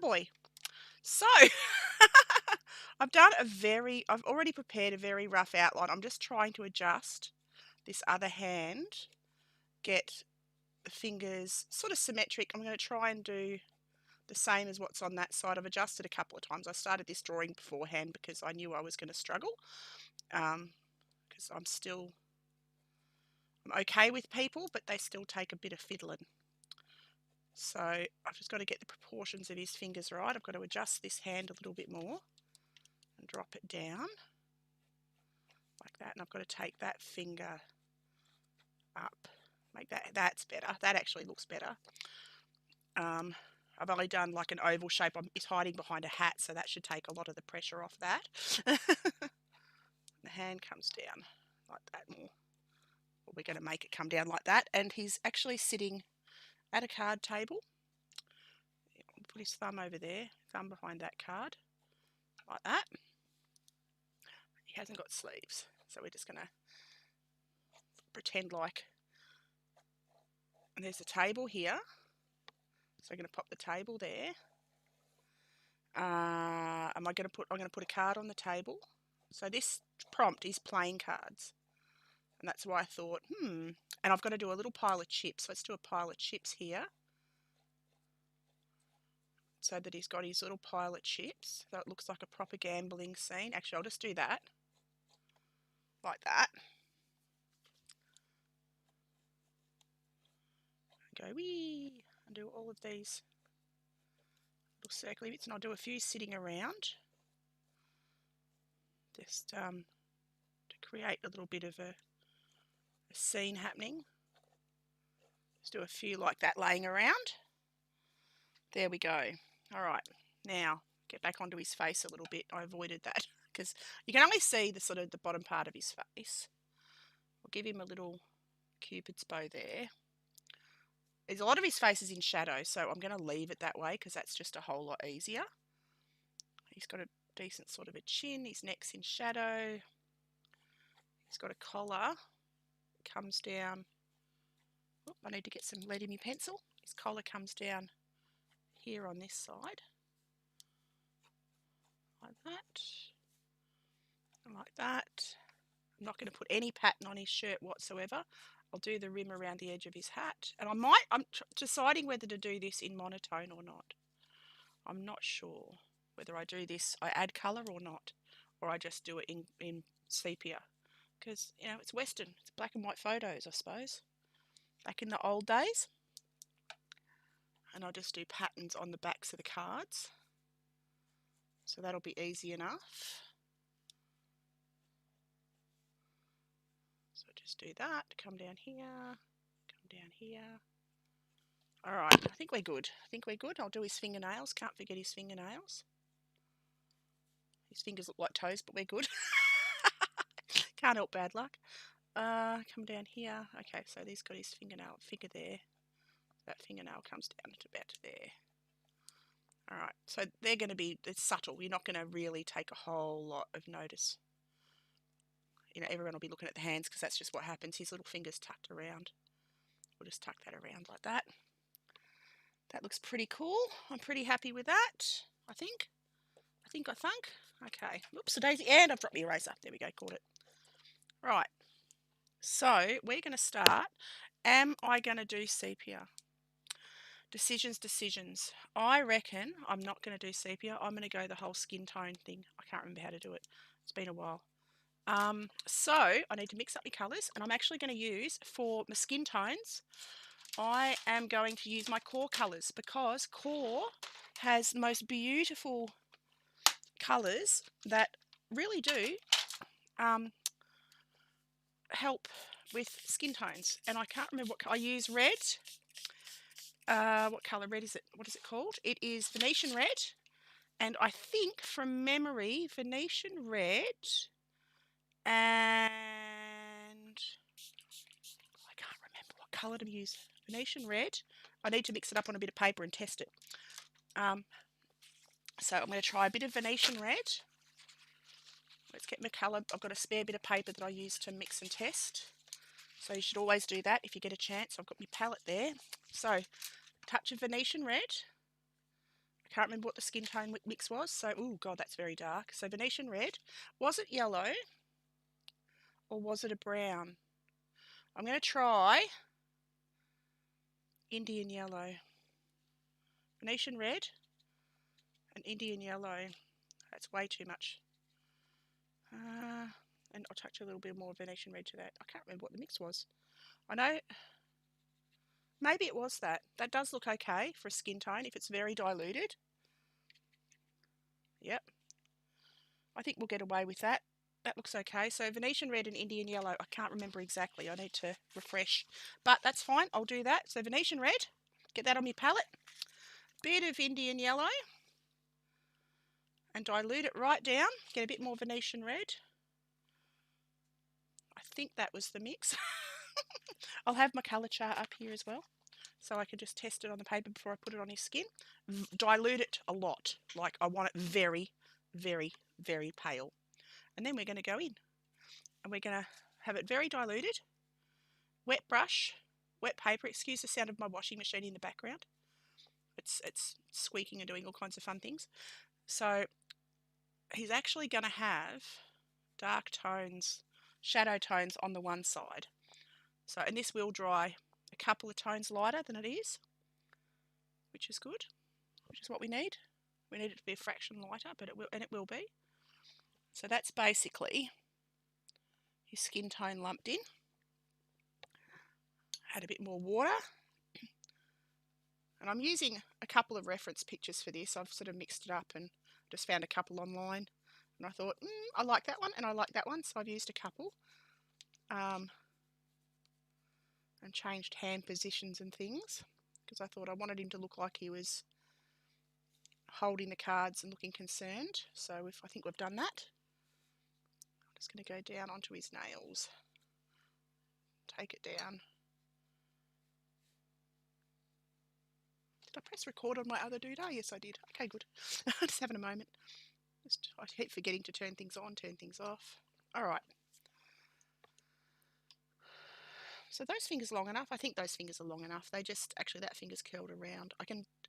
cowboy. So I've already prepared a very rough outline. I'm just trying to adjust this other hand, get the fingers sort of symmetric. I'm going to try and do the same as what's on that side. I've adjusted a couple of times. I started this drawing beforehand because I knew I was going to struggle, because I'm okay with people, but they still take a bit of fiddling. So I've just got to get the proportions of his fingers right. I've got to adjust this hand a little bit more and drop it down like that. And I've got to take that finger up, make that's better. That actually looks better. I've only done like an oval shape. It's hiding behind a hat, so that should take a lot of the pressure off that. The hand comes down like that more. Well, we're going to make it come down like that. And he's actually sitting at a card table. Put his thumb over there, thumb behind that card, like that. He hasn't got sleeves, so we're just going to pretend like, and there's a table here. So I'm going to pop the table there. I'm going to put a card on the table. So this prompt is playing cards. And that's why I thought, and I've got to do a little pile of chips. Let's do a pile of chips here. So that he's got his little pile of chips. So it looks like a proper gambling scene. Actually, I'll just do that. Like that. Go wee. And do all of these little circly bits. And I'll do a few sitting around. Just to create a little bit of a scene happening. Just do a few like that laying around. There we go. All right, now get back onto his face a little bit. I avoided that because you can only see the sort of the bottom part of his face. I'll give him a little cupid's bow there. There's a lot of his face is in shadow, so I'm going to leave it that way because that's just a whole lot easier. He's got a decent sort of a chin. His neck's in shadow. He's got a collar. It comes down. Oh, I need to get some lead in my pencil. His collar comes down here on this side. Like that. And like that. I'm not going to put any pattern on his shirt whatsoever. I'll do the rim around the edge of his hat. And I'm deciding whether to do this in monotone or not. I'm not sure whether I do this, I add colour or not. Or I just do it in sepia. Because, you know, it's Western. It's black and white photos, I suppose. Back in the old days. And I'll just do patterns on the backs of the cards. So that'll be easy enough. So just do that, come down here, come down here. All right, I think we're good. I'll do his fingernails. Can't forget his fingernails. His fingers look like toes, but we're good. Can't help bad luck. Come down here. Okay, so he's got his finger there. That fingernail comes down to about there. All right, so they're going to be, it's subtle. You're not going to really take a whole lot of notice. You know, everyone will be looking at the hands because that's just what happens. His little finger's tucked around. We'll just tuck that around like that. That looks pretty cool. I'm pretty happy with that, I think. Okay. Oops, a daisy. And I've dropped the eraser. There we go, caught it. Right. So we're going to start. Am I going to do sepia? Decisions. I reckon I'm not going to do sepia. I'm going to go the whole skin tone thing. I can't remember how to do it. It's been a while. So I need to mix up my colours, and I'm actually going to use, for my skin tones, I am going to use my core colours because core has the most beautiful colours that really do help with skin tones. And I can't remember what I use. Red. What colour red is it? What is it called? It is Venetian red, and I think from memory Venetian red and I can't remember what colour to use. Venetian red. I need to mix it up on a bit of paper and test it. So I'm going to try a bit of Venetian red. Let's get my colour. I've got a spare bit of paper that I use to mix and test. So you should always do that if you get a chance. I've got my palette there. So, touch of Venetian red, I can't remember what the skin tone mix was. So, oh God, that's very dark. So Venetian red. Was it yellow or was it a brown? I'm going to try Indian yellow. Venetian red and Indian yellow. That's way too much. And I'll touch a little bit more Venetian red to that. I can't remember what the mix was. I know, maybe it was that. That does look okay for a skin tone if it's very diluted. Yep. I think we'll get away with that. That looks okay. So Venetian red and Indian yellow, I can't remember exactly. I need to refresh. But that's fine. I'll do that. So Venetian red, get that on my palette. Bit of Indian yellow. And dilute it right down. Get a bit more Venetian red. I think that was the mix. I'll have my colour chart up here as well, so I can just test it on the paper before I put it on his skin. Dilute it a lot. Like I want it very, very, very pale. And then we're going to go in. And we're going to have it very diluted. Wet brush, wet paper. Excuse the sound of my washing machine in the background. It's squeaking and doing all kinds of fun things. So he's actually going to have dark tones, shadow tones on the one side. So, and this will dry a couple of tones lighter than it is, which is good, which is what we need. We need it to be a fraction lighter, but it will be. So that's basically his skin tone lumped in. Add a bit more water. And I'm using a couple of reference pictures for this. I've sort of mixed it up and just found a couple online. And I thought, I like that one and I like that one. So I've used a couple. And changed hand positions and things. Because I thought I wanted him to look like he was holding the cards and looking concerned. So I think we've done that. I'm just going to go down onto his nails. Take it down. Did I press record on my other doodah? Yes, I did. Okay, good. Just having a moment. I keep forgetting to turn things on, turn things off. All right. So those fingers long enough. I think those fingers are long enough. They just, actually that finger's curled around.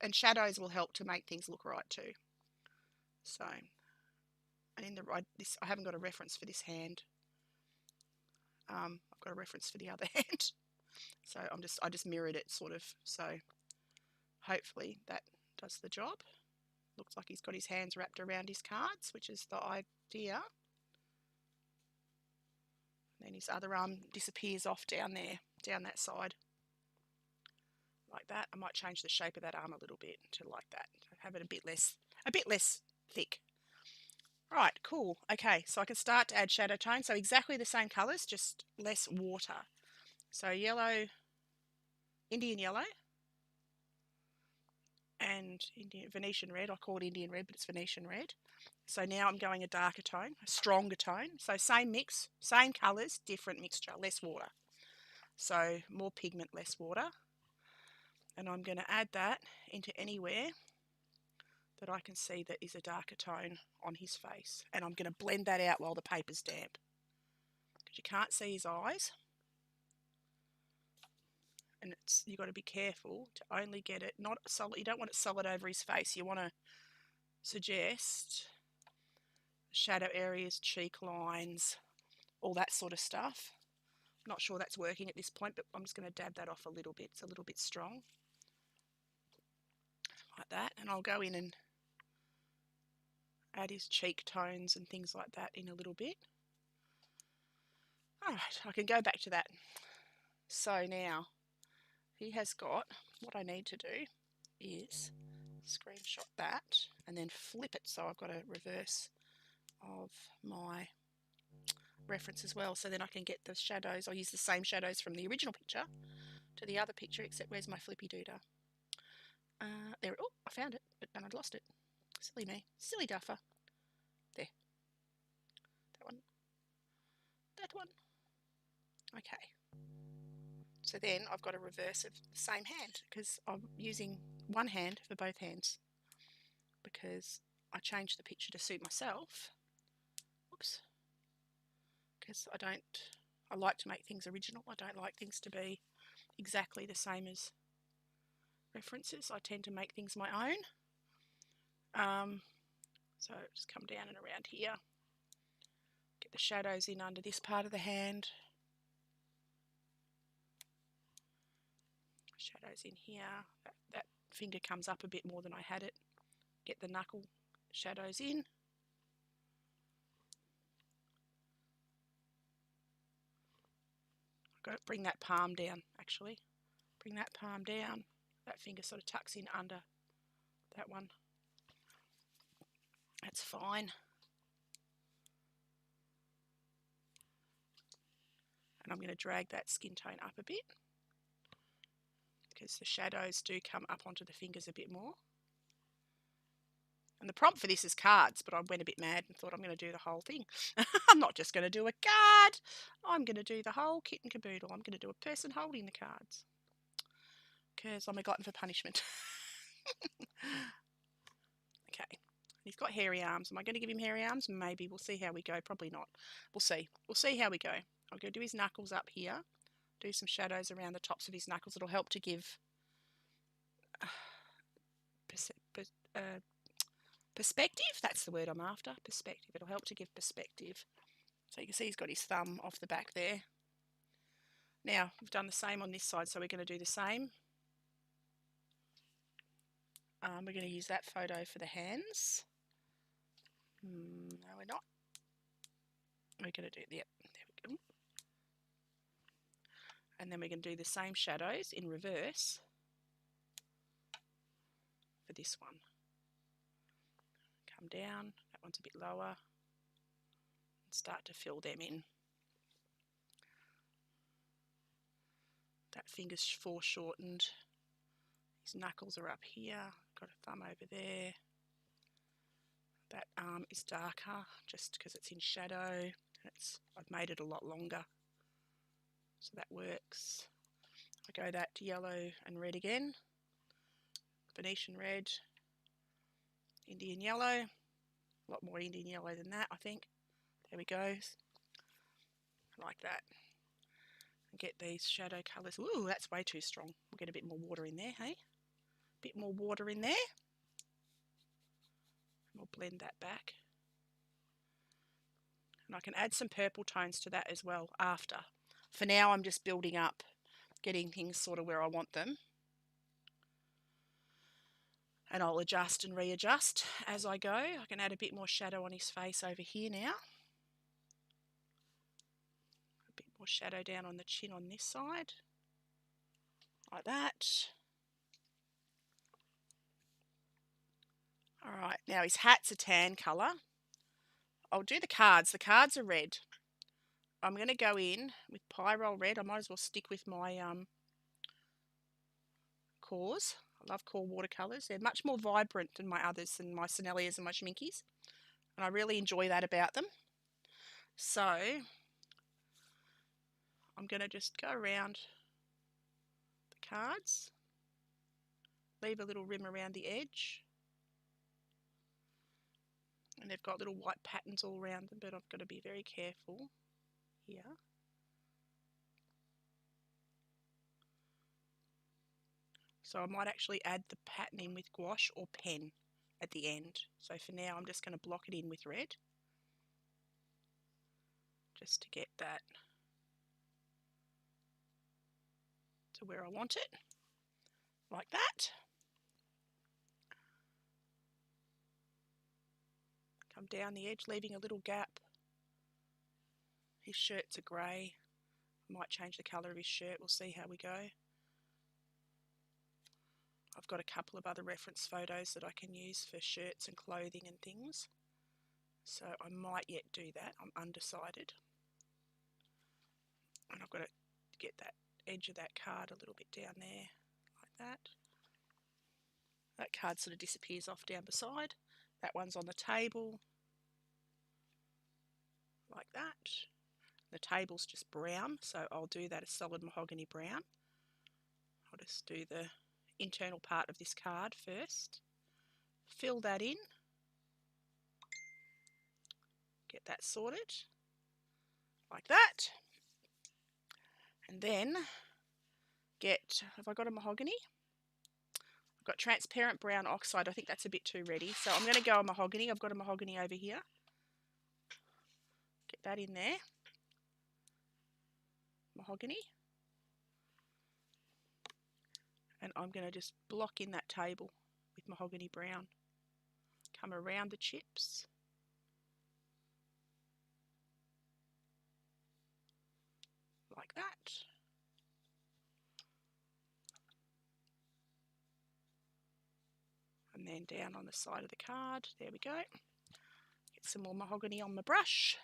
And shadows will help to make things look right too. So, and in the right, I haven't got a reference for this hand. I've got a reference for the other hand. So I just mirrored it sort of. So hopefully that does the job. Looks like he's got his hands wrapped around his cards, which is the idea. And then his other arm disappears off down there, down that side. Like that. I might change the shape of that arm a little bit to like that. Have it a bit less thick. Right, cool. Okay, so I can start to add shadow tone. So exactly the same colours, just less water. So yellow, Indian yellow, and Venetian red. I call it Indian red, but it's Venetian red. So now I'm going a darker tone, a stronger tone. So same mix, same colours, different mixture, less water. So more pigment, less water. And I'm going to add that into anywhere that I can see that is a darker tone on his face. And I'm going to blend that out while the paper's damp. Because you can't see his eyes. And you've got to be careful to only get it not solid. You don't want it solid over his face. You want to suggest shadow areas, cheek lines, all that sort of stuff. I'm not sure that's working at this point, but I'm just going to dab that off a little bit. It's a little bit strong. Like that. And I'll go in and add his cheek tones and things like that in a little bit. All right, I can go back to that. So now he has got, what I need to do is screenshot that and then flip it so I've got a reverse of my reference as well, so then I can get the shadows. I'll use the same shadows from the original picture to the other picture, except where's my flippy doodah? There, oh, I found it, but then I'd lost it. Silly me, silly duffer. There, that one, that one. Okay, so then I've got a reverse of the same hand because I'm using one hand for both hands because I changed the picture to suit myself. Whoops. Because I like to make things original. I don't like things to be exactly the same as references. I tend to make things my own. So just come down and around here. Get the shadows in under this part of the hand. Shadows in here. That finger comes up a bit more than I had it. Get the knuckle shadows in. I've got to bring that palm down, actually. Bring that palm down. That finger sort of tucks in under that one. That's fine. And I'm going to drag that skin tone up a bit because the shadows do come up onto the fingers a bit more. And the prompt for this is cards, but I went a bit mad and thought I'm going to do the whole thing. I'm not just going to do a card. I'm going to do the whole kit and caboodle. I'm going to do a person holding the cards because I'm a glutton for punishment. Okay. He's got hairy arms. Am I going to give him hairy arms? Maybe. We'll see how we go. Probably not. We'll see. We'll see how we go. I'm going to do his knuckles up here. Do some shadows around the tops of his knuckles. It'll help to give perspective. That's the word I'm after. Perspective. It'll help to give perspective. So you can see he's got his thumb off the back there. Now, we've done the same on this side, so we're going to do the same. We're going to use that photo for the hands. No, we're not. We're going to do, yep, there we go. And then we're going to do the same shadows in reverse for this one. Come down, that one's a bit lower, and start to fill them in. That finger's foreshortened. His knuckles are up here, got a thumb over there. That arm is darker just because it's in shadow. I've made it a lot longer, so that works. I go that to yellow and red again. Venetian red, Indian yellow, a lot more Indian yellow than that, I think. There we go, like that. And get these shadow colours. Ooh, that's way too strong. We'll get a bit more water in there, hey? A bit more water in there. And we'll blend that back. And I can add some purple tones to that as well after. For now, I'm just building up, getting things sort of where I want them. And I'll adjust and readjust as I go. I can add a bit more shadow on his face over here now. A bit more shadow down on the chin on this side. Like that. Alright, now his hat's a tan colour. I'll do the cards. The cards are red. I'm going to go in with Pyrrole red. I might as well stick with my cores. I love core watercolours. They're much more vibrant than my others, and my Senneliers and my Schminkies. And I really enjoy that about them. So, I'm going to just go around the cards. Leave a little rim around the edge. And they've got little white patterns all around them, but I've got to be very careful here. So I might actually add the pattern in with gouache or pen at the end. So for now I'm just going to block it in with red. Just to get that to where I want it. Like that. Come down the edge, leaving a little gap. His shirt's a grey. I might change the colour of his shirt. We'll see how we go. I've got a couple of other reference photos that I can use for shirts and clothing and things. So I might yet do that. I'm undecided. And I've got to get that edge of that card a little bit down there, like that. That card sort of disappears off down beside. That one's on the table, like that. The table's just brown, so I'll do that a solid mahogany brown. I'll just do the internal part of this card first. Fill that in. Get that sorted, like that. And then have I got a mahogany? I've got transparent brown oxide. I think that's a bit too ready. So I'm going to go on mahogany. I've got a mahogany over here. Get that in there. Mahogany. And I'm going to just block in that table with mahogany brown. Come around the chips. Like that. And then down on the side of the card. There we go. Get some more mahogany on my brush.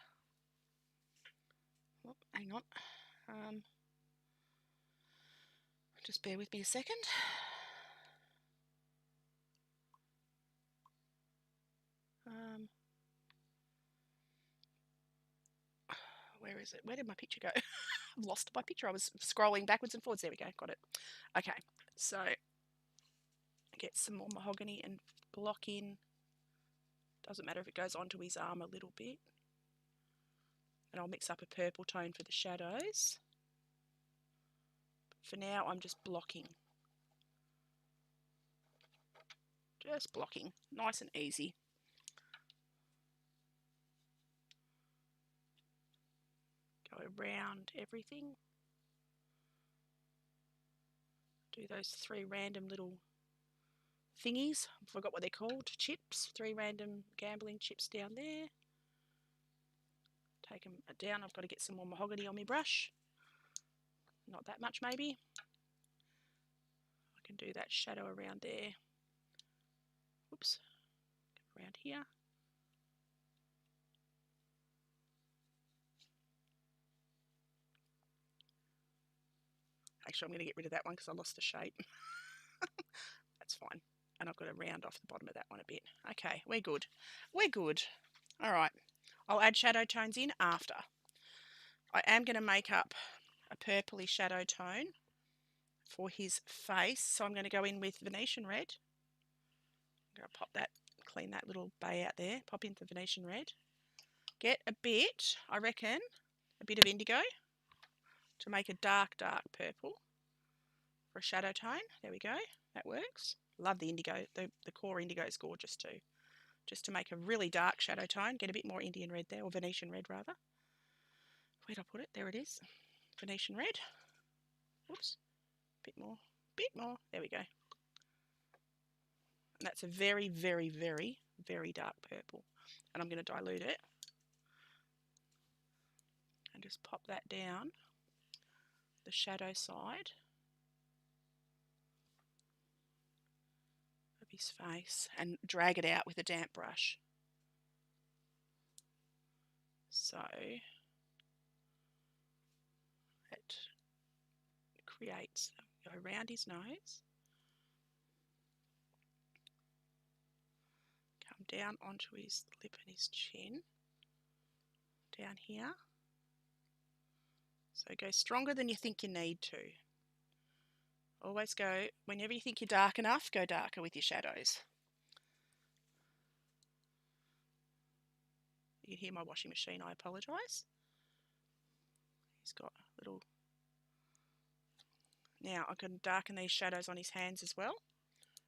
Oh, hang on. Just bear with me a second. Where is it? Where did my picture go? I've lost my picture. I was scrolling backwards and forwards. There we go. Got it. Okay. So get some more mahogany and block in. Doesn't matter if it goes onto his arm a little bit. And I'll mix up a purple tone for the shadows. But for now, I'm just blocking. Just blocking. Nice and easy. Go around everything. Do those 3 random little thingies. I forgot what they're called. Chips. 3 random gambling chips down there. Take them down. I've got to get some more mahogany on my brush. Not that much maybe. I can do that shadow around there. Oops. Around here. Actually, I'm going to get rid of that one because I lost the shape. That's fine. And I've got to round off the bottom of that one a bit. Okay, we're good. We're good. All right. I'll add shadow tones in after. I am going to make up a purpley shadow tone for his face. So I'm going to go in with Venetian red. I'm going to pop that, clean that little bay out there. Pop into Venetian red. Get a bit, I reckon, a bit of indigo to make a dark, dark purple for a shadow tone. There we go. That works. Love the indigo. The core indigo is gorgeous too. Just to make a really dark shadow tone. Get a bit more Indian red there, or Venetian red rather. Where'd I put it? There it is. Venetian red. Oops. Bit more. Bit more. There we go. And that's a very, very, very, very dark purple. And I'm going to dilute it. And just pop that down the shadow side of his face and drag it out with a damp brush. So it creates, go around his nose, come down onto his lip and his chin, down here. So go stronger than you think you need to. Always go, whenever you think you're dark enough, go darker with your shadows. You can hear my washing machine, I apologise. He's got a little... Now I can darken these shadows on his hands as well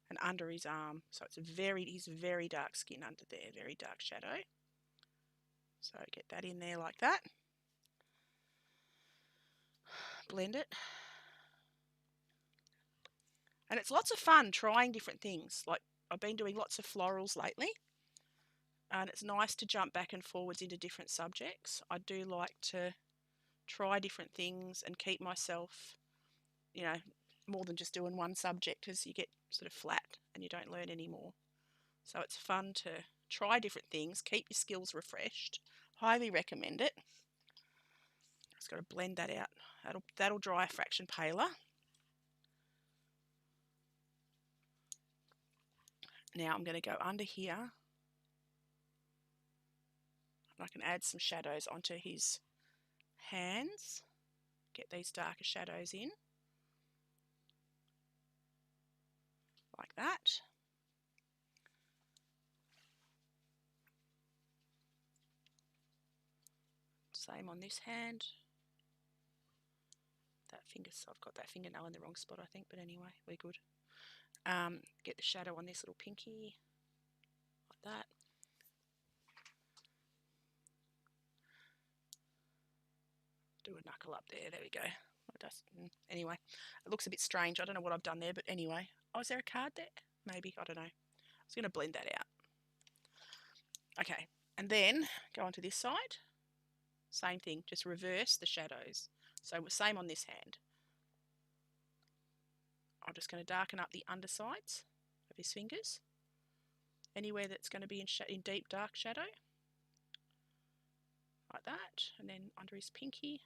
and under his arm. So it's he's very dark skin under there, very dark shadow. So get that in there like that. Blend it. And it's lots of fun trying different things. Like I've been doing lots of florals lately. And it's nice to jump back and forwards into different subjects. I do like to try different things and keep myself, you know, more than just doing one subject, as you get sort of flat and you don't learn anymore. So it's fun to try different things, keep your skills refreshed. Highly recommend it. Just got to blend that out. That'll dry a fraction paler. Now I'm going to go under here. And I can add some shadows onto his hands. Get these darker shadows in. Like that. Same on this hand. That finger, so I've got that fingernail in the wrong spot, I think, but anyway, we're good. Get the shadow on this little pinky, like that. Do a knuckle up there. There we go. Anyway, it looks a bit strange. I don't know what I've done there, but anyway. Oh, is there a card there? Maybe. I don't know. I was going to blend that out. Okay, and then go onto this side. Same thing, just reverse the shadows. So same on this hand. I'm just going to darken up the undersides of his fingers. Anywhere that's going to be in deep dark shadow. Like that. And then under his pinky.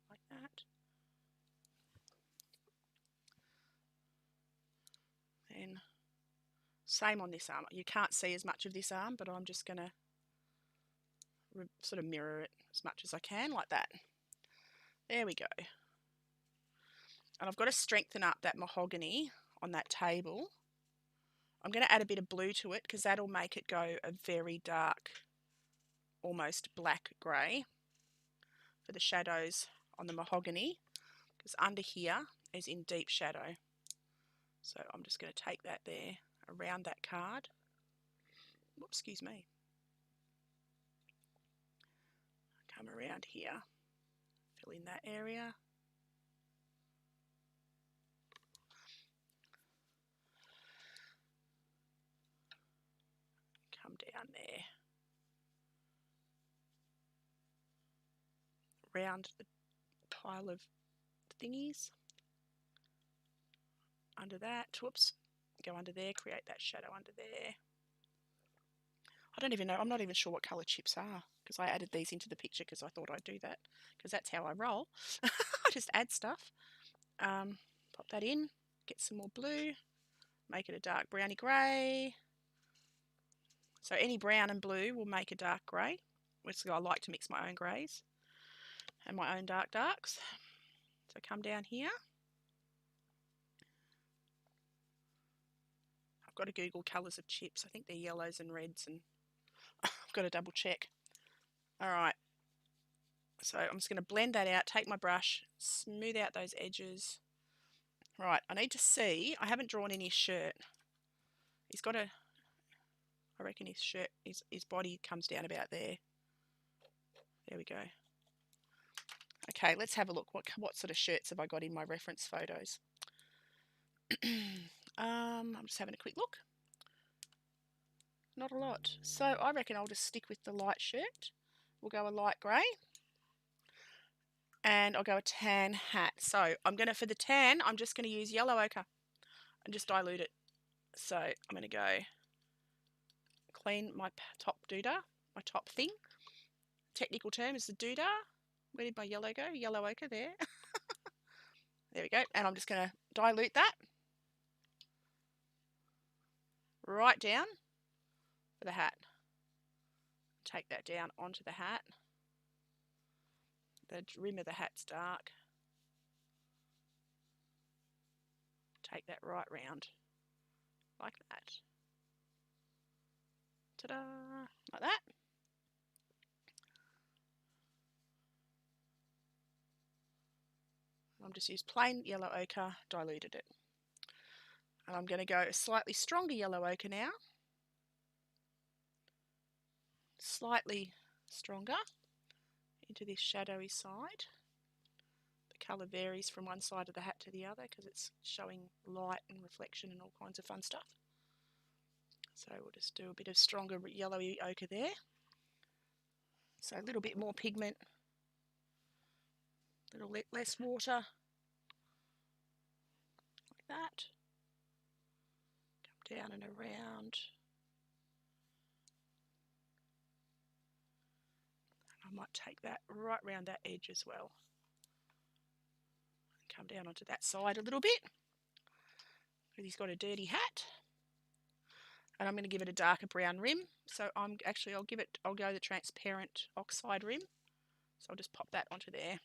Like that. Then same on this arm. You can't see as much of this arm, but I'm just going to sort of mirror it as much as I can, like that. There we go. And I've got to strengthen up that mahogany on that table. I'm going to add a bit of blue to it because that'll make it go a very dark, almost black grey for the shadows on the mahogany, because under here is in deep shadow. So I'm just going to take that there around that card. Whoops, excuse me. Come around here, fill in that area. Come down there. Around the pile of thingies. Under that, whoops, go under there, create that shadow under there. I don't even know, I'm not even sure what colour chips are, because I added these into the picture because I thought I'd do that, because that's how I roll. I just add stuff. Pop that in, get some more blue, make it a dark browny grey. So any brown and blue will make a dark grey, which I like to mix my own greys and my own darks. So come down here. I've got to Google colours of chips. I think they're yellows and reds, and I've got to double check. All right. So I'm just going to blend that out, take my brush, smooth out those edges. Right, I need to see, I haven't drawn in his shirt. He's got a, I reckon his shirt, his body comes down about there. There we go. Okay, let's have a look. What sort of shirts have I got in my reference photos? I'm just having a quick look. Not a lot. So I reckon I'll just stick with the light shirt. We'll go a light grey. And I'll go a tan hat. So I'm going to, for the tan, I'm just going to use yellow ochre and just dilute it. So I'm going to go clean my top doodah, my top thing. Technical term is the doodah. Where did my yellow go? Yellow ochre there. There we go. And I'm just going to dilute that right down for the hat. Take that down onto the hat. The rim of the hat's dark. Take that right round like that. Ta-da! Like that. I'm just used plain yellow ochre, diluted it. And I'm going to go a slightly stronger yellow ochre now. Slightly stronger into this shadowy side. The colour varies from one side of the hat to the other because it's showing light and reflection and all kinds of fun stuff. So we'll just do a bit of stronger yellowy ochre there. So a little bit more pigment, a little less water, like that. Come down and around. I might take that right round that edge as well. Come down onto that side a little bit, because he's got a dirty hat. And I'm going to give it a darker brown rim. So I'll go the transparent oxide rim. So I'll just pop that onto there.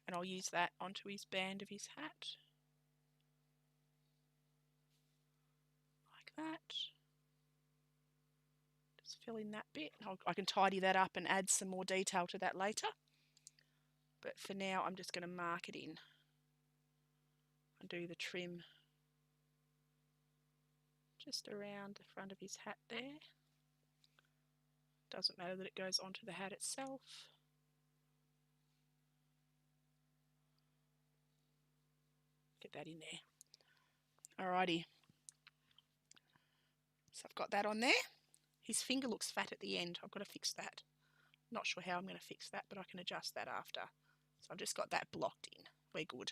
And I'll use that onto his band of his hat. Like that. Just fill in that bit. I can tidy that up and add some more detail to that later. But for now, I'm just going to mark it in and do the trim just around the front of his hat there. Doesn't matter that it goes onto the hat itself. Get that in there. Alrighty. So I've got that on there. His finger looks fat at the end. I've got to fix that. Not sure how I'm going to fix that, but I can adjust that after. So I've just got that blocked in. We're good.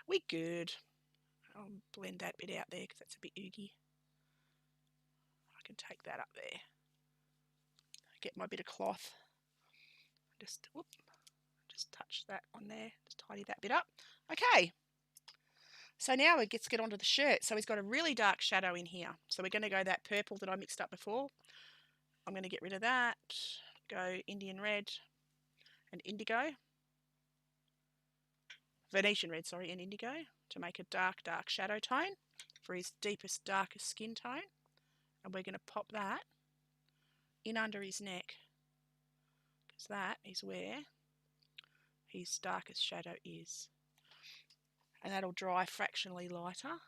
We're good. I'll blend that bit out there because that's a bit oogie. I can take that up there. Get my bit of cloth. Just touch that on there. Just tidy that bit up. Okay. So now let's get onto the shirt. So he's got a really dark shadow in here. So we're going to go that purple that I mixed up before. I'm going to get rid of that. Go Indian red and indigo. Venetian red, sorry, and indigo to make a dark, dark shadow tone for his deepest, darkest skin tone. And we're going to pop that in under his neck because that is where his darkest shadow is. And that'll dry fractionally lighter.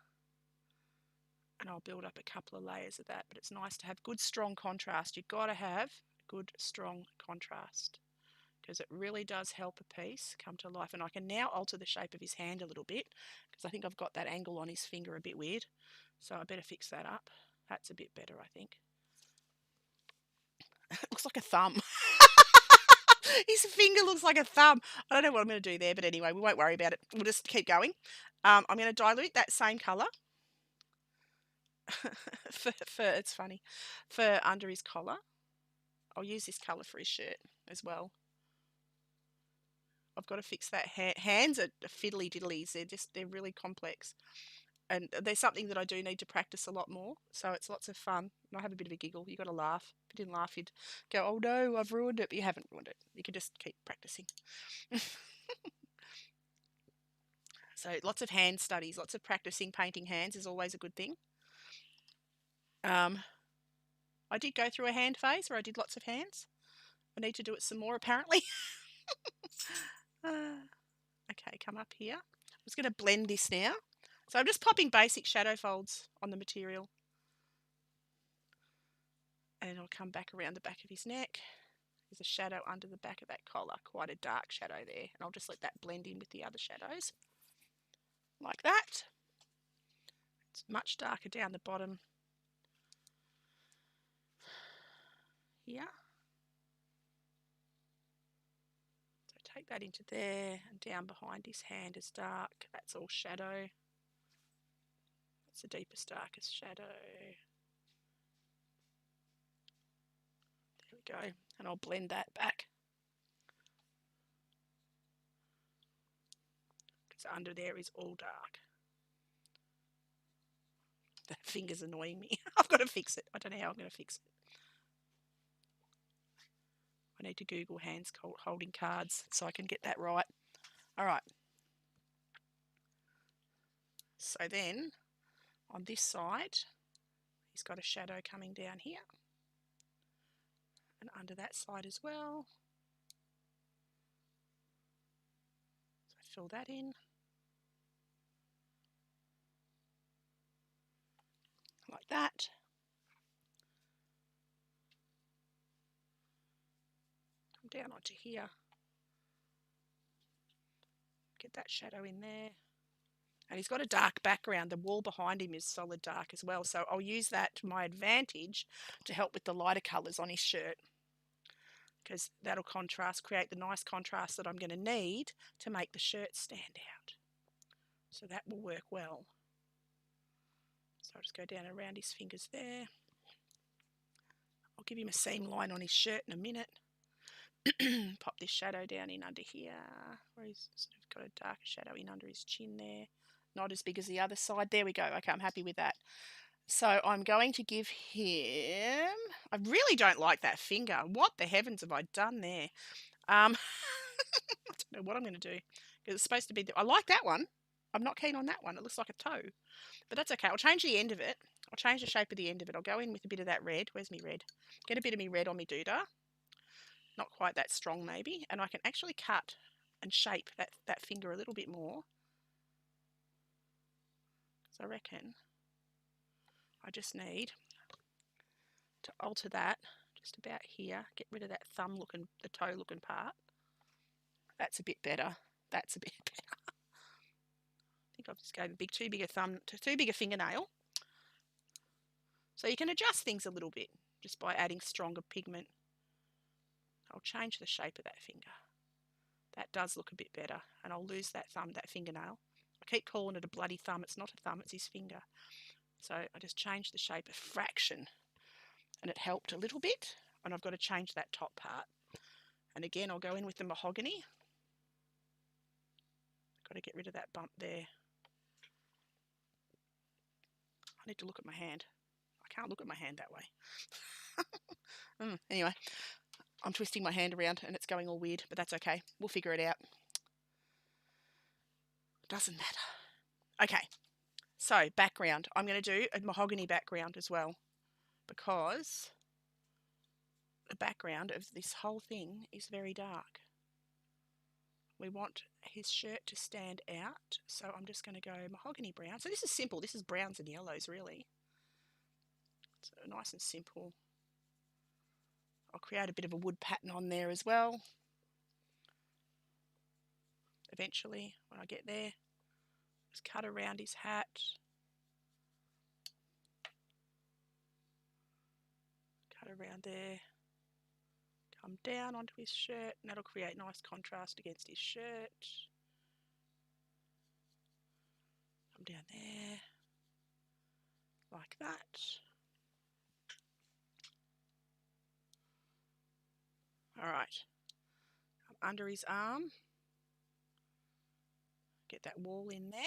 And I'll build up a couple of layers of that. But it's nice to have good, strong contrast. You've got to have good, strong contrast because it really does help a piece come to life. And I can now alter the shape of his hand a little bit because I think I've got that angle on his finger a bit weird. So I better fix that up. That's a bit better, I think. It looks like a thumb. His finger looks like a thumb. I don't know what I'm going to do there, but anyway, we won't worry about it. We'll just keep going. I'm going to dilute that same colour it's funny, for under his collar. I'll use this colour for his shirt as well. I've got to fix that. Hands are fiddly diddlies. They're really complex. And there's something that I do need to practice a lot more. So it's lots of fun. And I have a bit of a giggle. You've got to laugh. If you didn't laugh, you'd go, oh no, I've ruined it. But you haven't ruined it. You can just keep practicing. So lots of hand studies, lots of practicing painting hands is always a good thing. I did go through a hand phase where I did lots of hands. I need to do it some more apparently. Okay, come up here. I'm just going to blend this now. So I'm just popping basic shadow folds on the material. And I'll come back around the back of his neck. There's a shadow under the back of that collar, quite a dark shadow there. And I'll just let that blend in with the other shadows. Like that. It's much darker down the bottom here. So take that into there and down behind his hand is dark. That's all shadow. That's the deepest, darkest shadow. There we go. And I'll blend that back. Because under there is all dark. That finger's annoying me. I've got to fix it. I don't know how I'm going to fix it. I need to Google hands holding cards so I can get that right. All right. So then on this side, he's got a shadow coming down here. And under that side as well. So fill that in. Like that. Come down onto here. Get that shadow in there. And he's got a dark background. The wall behind him is solid dark as well. So I'll use that to my advantage to help with the lighter colours on his shirt. Because that'll create the nice contrast that I'm going to need to make the shirt stand out. So that will work well. So I'll just go down around his fingers there. I'll give him a seam line on his shirt in a minute. Pop this shadow down in under here, where he's sort of got a darker shadow in under his chin there. Not as big as the other side. There we go. Okay, I'm happy with that. So I'm going to give him... I really don't like that finger. What the heavens have I done there? I don't know what I'm going to do. Because it's supposed to be... I like that one. I'm not keen on that one. It looks like a toe. But that's okay. I'll change the end of it. I'll change the shape of the end of it. I'll go in with a bit of that red. Where's me red? Get a bit of me red on me doodah. Not quite that strong maybe. And I can actually cut and shape that finger a little bit more. So I reckon I just need to alter that just about here. Get rid of that thumb looking, the toe looking part. That's a bit better. That's a bit better. I think I've just gave a too big a fingernail. So you can adjust things a little bit just by adding stronger pigment. I'll change the shape of that finger. That does look a bit better, and I'll lose that fingernail. I keep calling it a bloody thumb. It's not a thumb, it's his finger. So I just changed the shape a fraction, and it helped a little bit, and I've got to change that top part. And again, I'll go in with the mahogany. Got to get rid of that bump there. I need to look at my hand. I can't look at my hand that way. Anyway, I'm twisting my hand around and it's going all weird, but that's okay. We'll figure it out. Doesn't matter. Okay, so background. I'm going to do a mahogany background as well, because the background of this whole thing is very dark. We want his shirt to stand out, so I'm just going to go mahogany brown. So this is simple. This is browns and yellows, really. So nice and simple. I'll create a bit of a wood pattern on there as well. Eventually, when I get there, just cut around his hat. Cut around there. Come down onto his shirt, and that'll create nice contrast against his shirt. Come down there, like that. All right, come under his arm. Get that wall in there.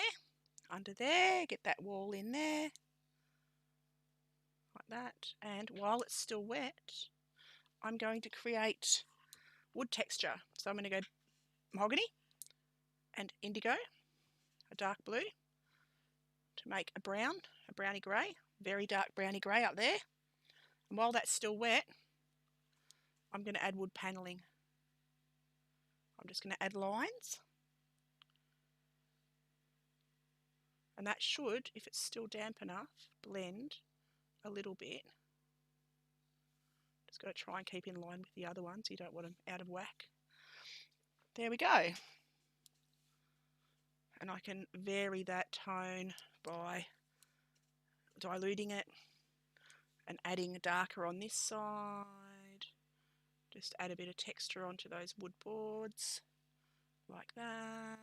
Under there, get that wall in there. Like that. And while it's still wet, I'm going to create wood texture. So I'm going to go mahogany and indigo, a dark blue, to make a brown, a browny grey, very dark browny grey up there. And while that's still wet, I'm going to add wood panelling. I'm just going to add lines. And that should, if it's still damp enough, blend a little bit. Just got to try and keep in line with the other ones. You don't want them out of whack. There we go. And I can vary that tone by diluting it and adding darker on this side. Just add a bit of texture onto those wood boards, like that.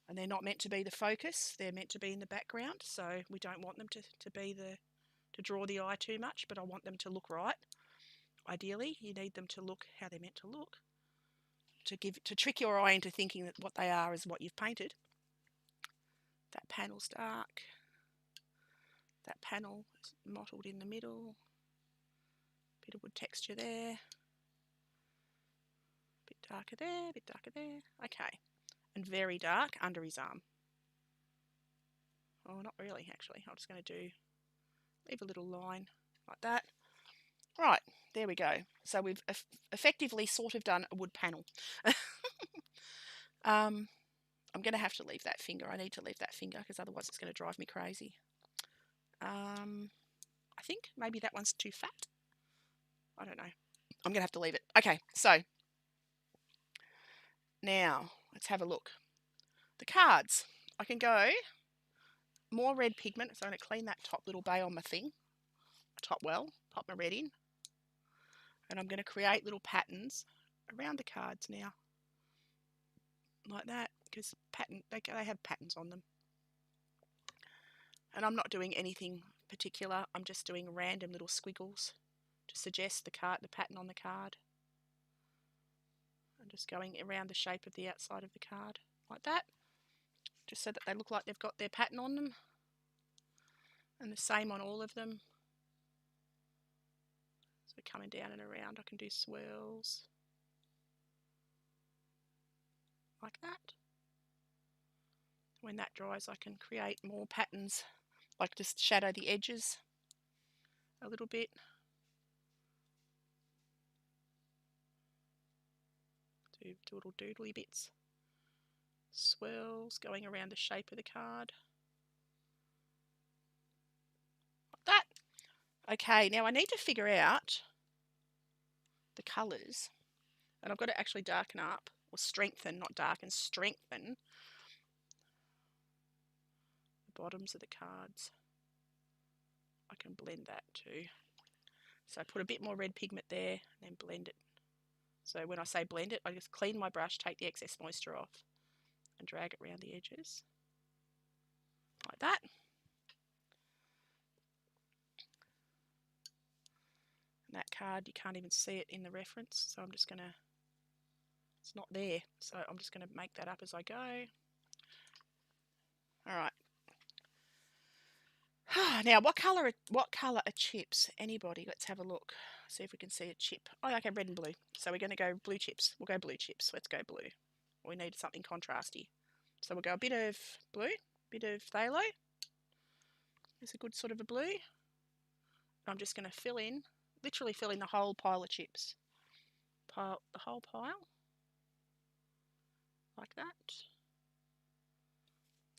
And they're not meant to be the focus, they're meant to be in the background, so we don't want them to draw the eye too much, but I want them to look right. Ideally, you need them to look how they're meant to look, to trick your eye into thinking that what they are is what you've painted. That panel's dark. That panel is mottled in the middle. Bit of wood texture there. Bit darker there, bit darker there. Okay. And very dark under his arm. Oh, not really, actually. I'm just going to leave a little line like that. Right, there we go. So we've effectively sort of done a wood panel. I'm going to have to leave that finger. I need to leave that finger because otherwise it's going to drive me crazy. I think maybe that one's too fat. I don't know. I'm going to have to leave it. Okay, so now let's have a look. The cards. I can go more red pigment. So I'm going to clean that top little bay on my thing. Top well, pop my red in. And I'm going to create little patterns around the cards now. Like that, because they have patterns on them. And I'm not doing anything particular. I'm just doing random little squiggles to suggest the pattern on the card. I'm just going around the shape of the outside of the card, like that. Just so that they look like they've got their pattern on them. And the same on all of them. So coming down and around, I can do swirls. Like that. When that dries, I can create more patterns, like just shadow the edges a little bit. Do little doodly bits. Swirls going around the shape of the card. Okay, now I need to figure out the colours, and I've got to actually darken up, or strengthen, not darken, strengthen the bottoms of the cards. I can blend that too. So I put a bit more red pigment there, and then blend it. So when I say blend it, I just clean my brush, take the excess moisture off, and drag it around the edges, like that. And that card, you can't even see it in the reference, so I'm just going to, it's not there, so I'm just going to make that up as I go. All right. Now, what colour are chips? Anybody? Let's have a look. See if we can see a chip. Oh, okay, red and blue. So we're going to go blue chips. We'll go blue chips. Let's go blue. We need something contrasty. So we'll go a bit of blue, bit of phthalo. It's a good sort of a blue. I'm just going to fill in, literally fill in the whole pile of chips. The whole pile. Like that.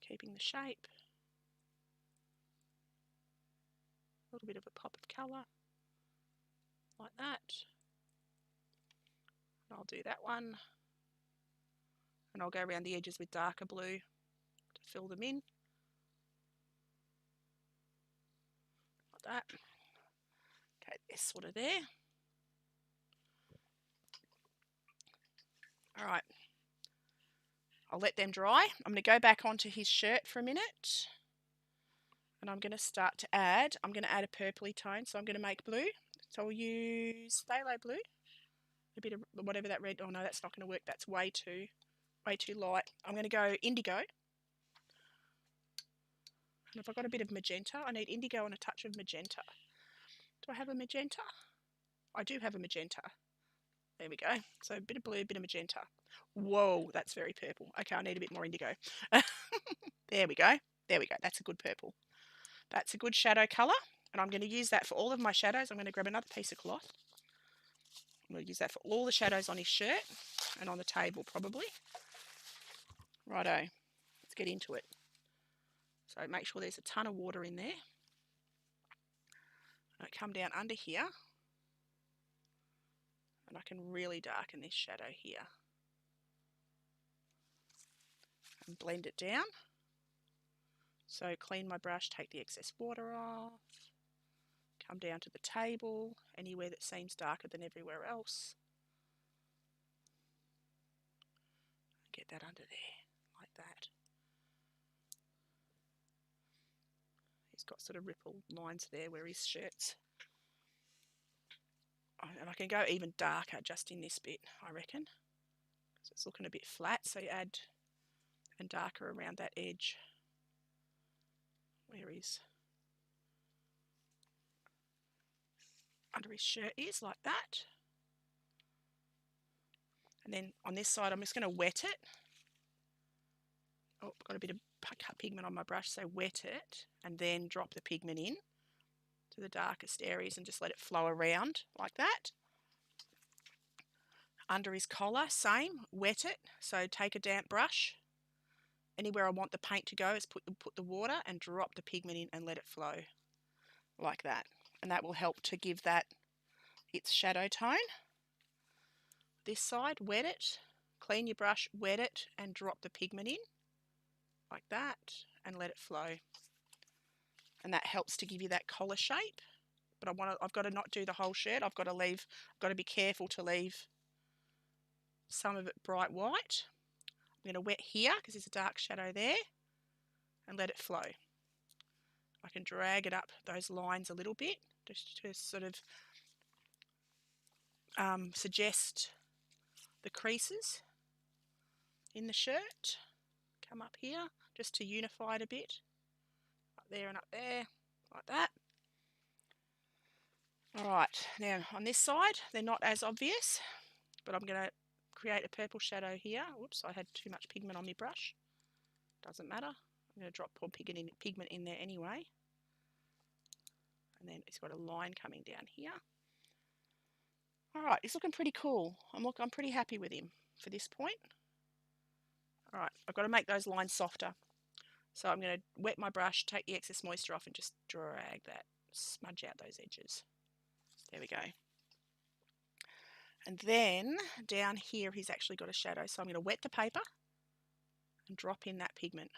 Keeping the shape. A little bit of a pop of colour. Like that. And I'll do that one. And I'll go around the edges with darker blue to fill them in. Like that. Okay, they're sort of there. Alright. I'll let them dry. I'm going to go back onto his shirt for a minute. And I'm going to start to add, I'm going to add a purpley tone, so I'm going to make blue. So I'll use phthalo blue. A bit of whatever that red, oh no, that's not going to work. That's way too light. I'm going to go indigo. And if I've got a bit of magenta, I need indigo and a touch of magenta. Do I have a magenta? I do have a magenta. There we go. So a bit of blue, a bit of magenta. Whoa, that's very purple. Okay, I need a bit more indigo. There we go. There we go. That's a good purple. That's a good shadow colour. And I'm going to use that for all of my shadows. I'm going to grab another piece of cloth. I'm going to use that for all the shadows on his shirt and on the table probably. Righto. Let's get into it. So make sure there's a ton of water in there. I come down under here. And I can really darken this shadow here. And blend it down. So clean my brush, take the excess water off. Come down to the table, anywhere that seems darker than everywhere else. Get that under there, like that. He's got sort of ripple lines there where his shirt's. And I can go even darker just in this bit, I reckon. So it's looking a bit flat, so you add and darker around that edge where his under his shirt is, like that. And then on this side, I'm just going to wet it. Oh, got a bit of pigment on my brush, so wet it and then drop the pigment in to the darkest areas and just let it flow around like that. Under his collar, same, wet it. So take a damp brush. Anywhere I want the paint to go is put the water and drop the pigment in and let it flow like that. And that will help to give that its shadow tone. This side, wet it, clean your brush, wet it and drop the pigment in like that and let it flow. And that helps to give you that collar shape. But I've got to not do the whole shirt. I've got to be careful to leave some of it bright white. I'm going to wet here because there's a dark shadow there and let it flow. I can drag it up those lines a little bit just to sort of suggest the creases in the shirt. Come up here just to unify it a bit. Up there and up there, like that. Alright, now on this side, they're not as obvious, but I'm going to create a purple shadow here. Whoops, I had too much pigment on my brush. Doesn't matter. I'm going to drop more pigment in there anyway. And then it's got a line coming down here. Alright, he's looking pretty cool. I'm pretty happy with him for this point. Alright, I've got to make those lines softer. So I'm going to wet my brush, take the excess moisture off and just drag that smudge out those edges. There we go. And then down here he's actually got a shadow, so I'm going to wet the paper and drop in that pigment.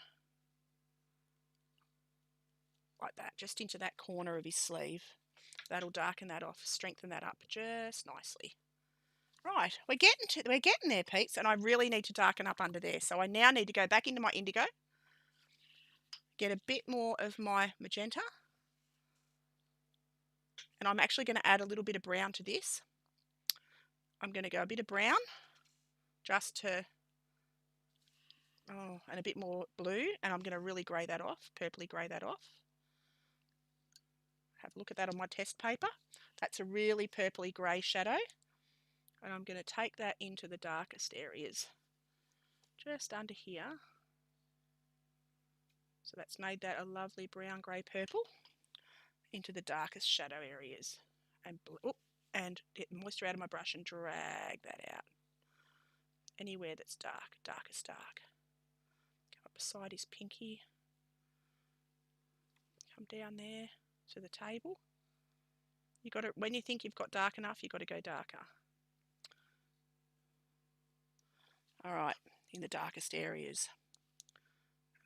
Like that, just into that corner of his sleeve. That'll darken that off, strengthen that up just nicely. Right, we're getting there, peeps, and I really need to darken up under there. So I now need to go back into my indigo, get a bit more of my magenta, and I'm actually going to add a little bit of brown to this. I'm going to go a bit of brown, just to, and a bit more blue, and I'm going to really grey that off, purpley grey that off. Have a look at that on my test paper. That's a really purpley grey shadow. And I'm going to take that into the darkest areas, just under here. So that's made that a lovely brown, grey, purple into the darkest shadow areas. And get moisture out of my brush and drag that out. Anywhere that's dark, darkest dark. Come up beside his pinky. Come down there to the table. You got to, when you think you've got dark enough, you've got to go darker. All right, in the darkest areas.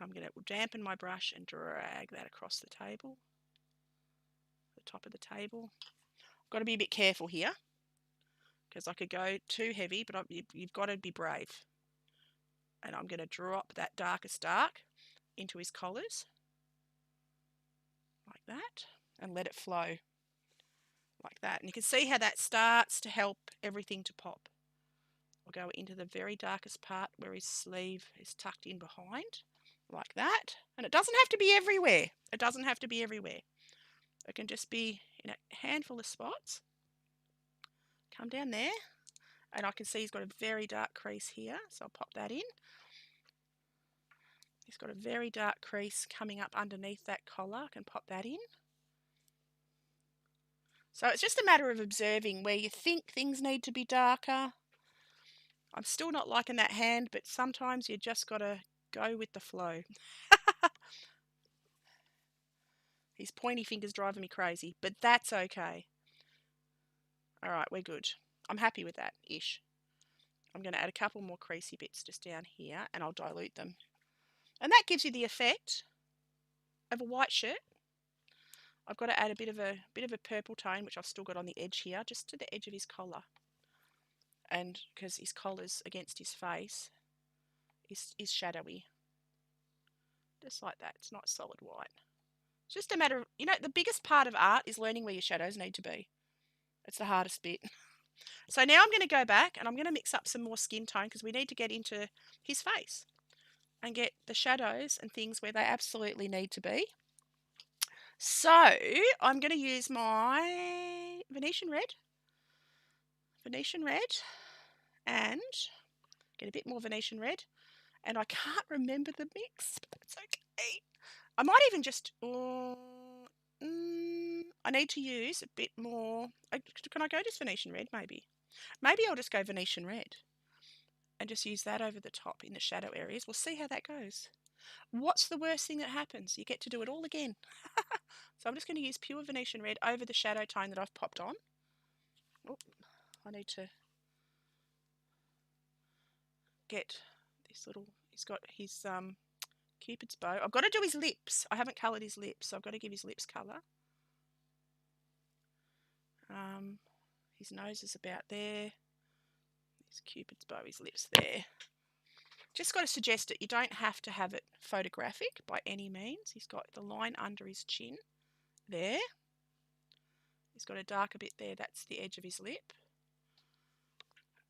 I'm going to dampen my brush and drag that across the table, the top of the table. I've got to be a bit careful here because I could go too heavy, but you've got to be brave. And I'm going to drop that darkest dark into his collars, like that, and let it flow, like that. And you can see how that starts to help everything to pop. I'll go into the very darkest part where his sleeve is tucked in behind, like that. And it doesn't have to be everywhere. It doesn't have to be everywhere. It can just be in a handful of spots. Come down there, and I can see he's got a very dark crease here, so I'll pop that in. He's got a very dark crease coming up underneath that collar. I can pop that in. So it's just a matter of observing where you think things need to be darker. I'm still not liking that hand, but sometimes you just got to go with the flow. His pointy finger's driving me crazy, but that's okay. All right, we're good. I'm happy with that, ish. I'm going to add a couple more creasy bits just down here, and I'll dilute them. And that gives you the effect of a white shirt. I've got to add a bit of a purple tone, which I've still got on the edge here, just to the edge of his collar. And because his collar's against his face is shadowy. Just like that. It's not solid white. It's just a matter of, the biggest part of art is learning where your shadows need to be. It's the hardest bit. So now I'm going to go back and I'm going to mix up some more skin tone because we need to get into his face and get the shadows and things where they absolutely need to be. So I'm going to use my Venetian red and get a bit more Venetian red, and I can't remember the mix, but that's okay. I might even just, I need to use a bit more, can I go just Venetian red maybe? Maybe I'll just go Venetian red and just use that over the top in the shadow areas. We'll see how that goes. What's the worst thing that happens? You get to do it all again. So I'm just going to use pure Venetian red over the shadow tone that I've popped on. Oh, I need to get this little, he's got his Cupid's bow. I've got to do his lips. I haven't coloured his lips, so I've got to give his lips colour. His nose is about there. His Cupid's bow, his lips there. Just got to suggest it. You don't have to have it photographic by any means. He's got the line under his chin there. He's got a darker bit there. That's the edge of his lip.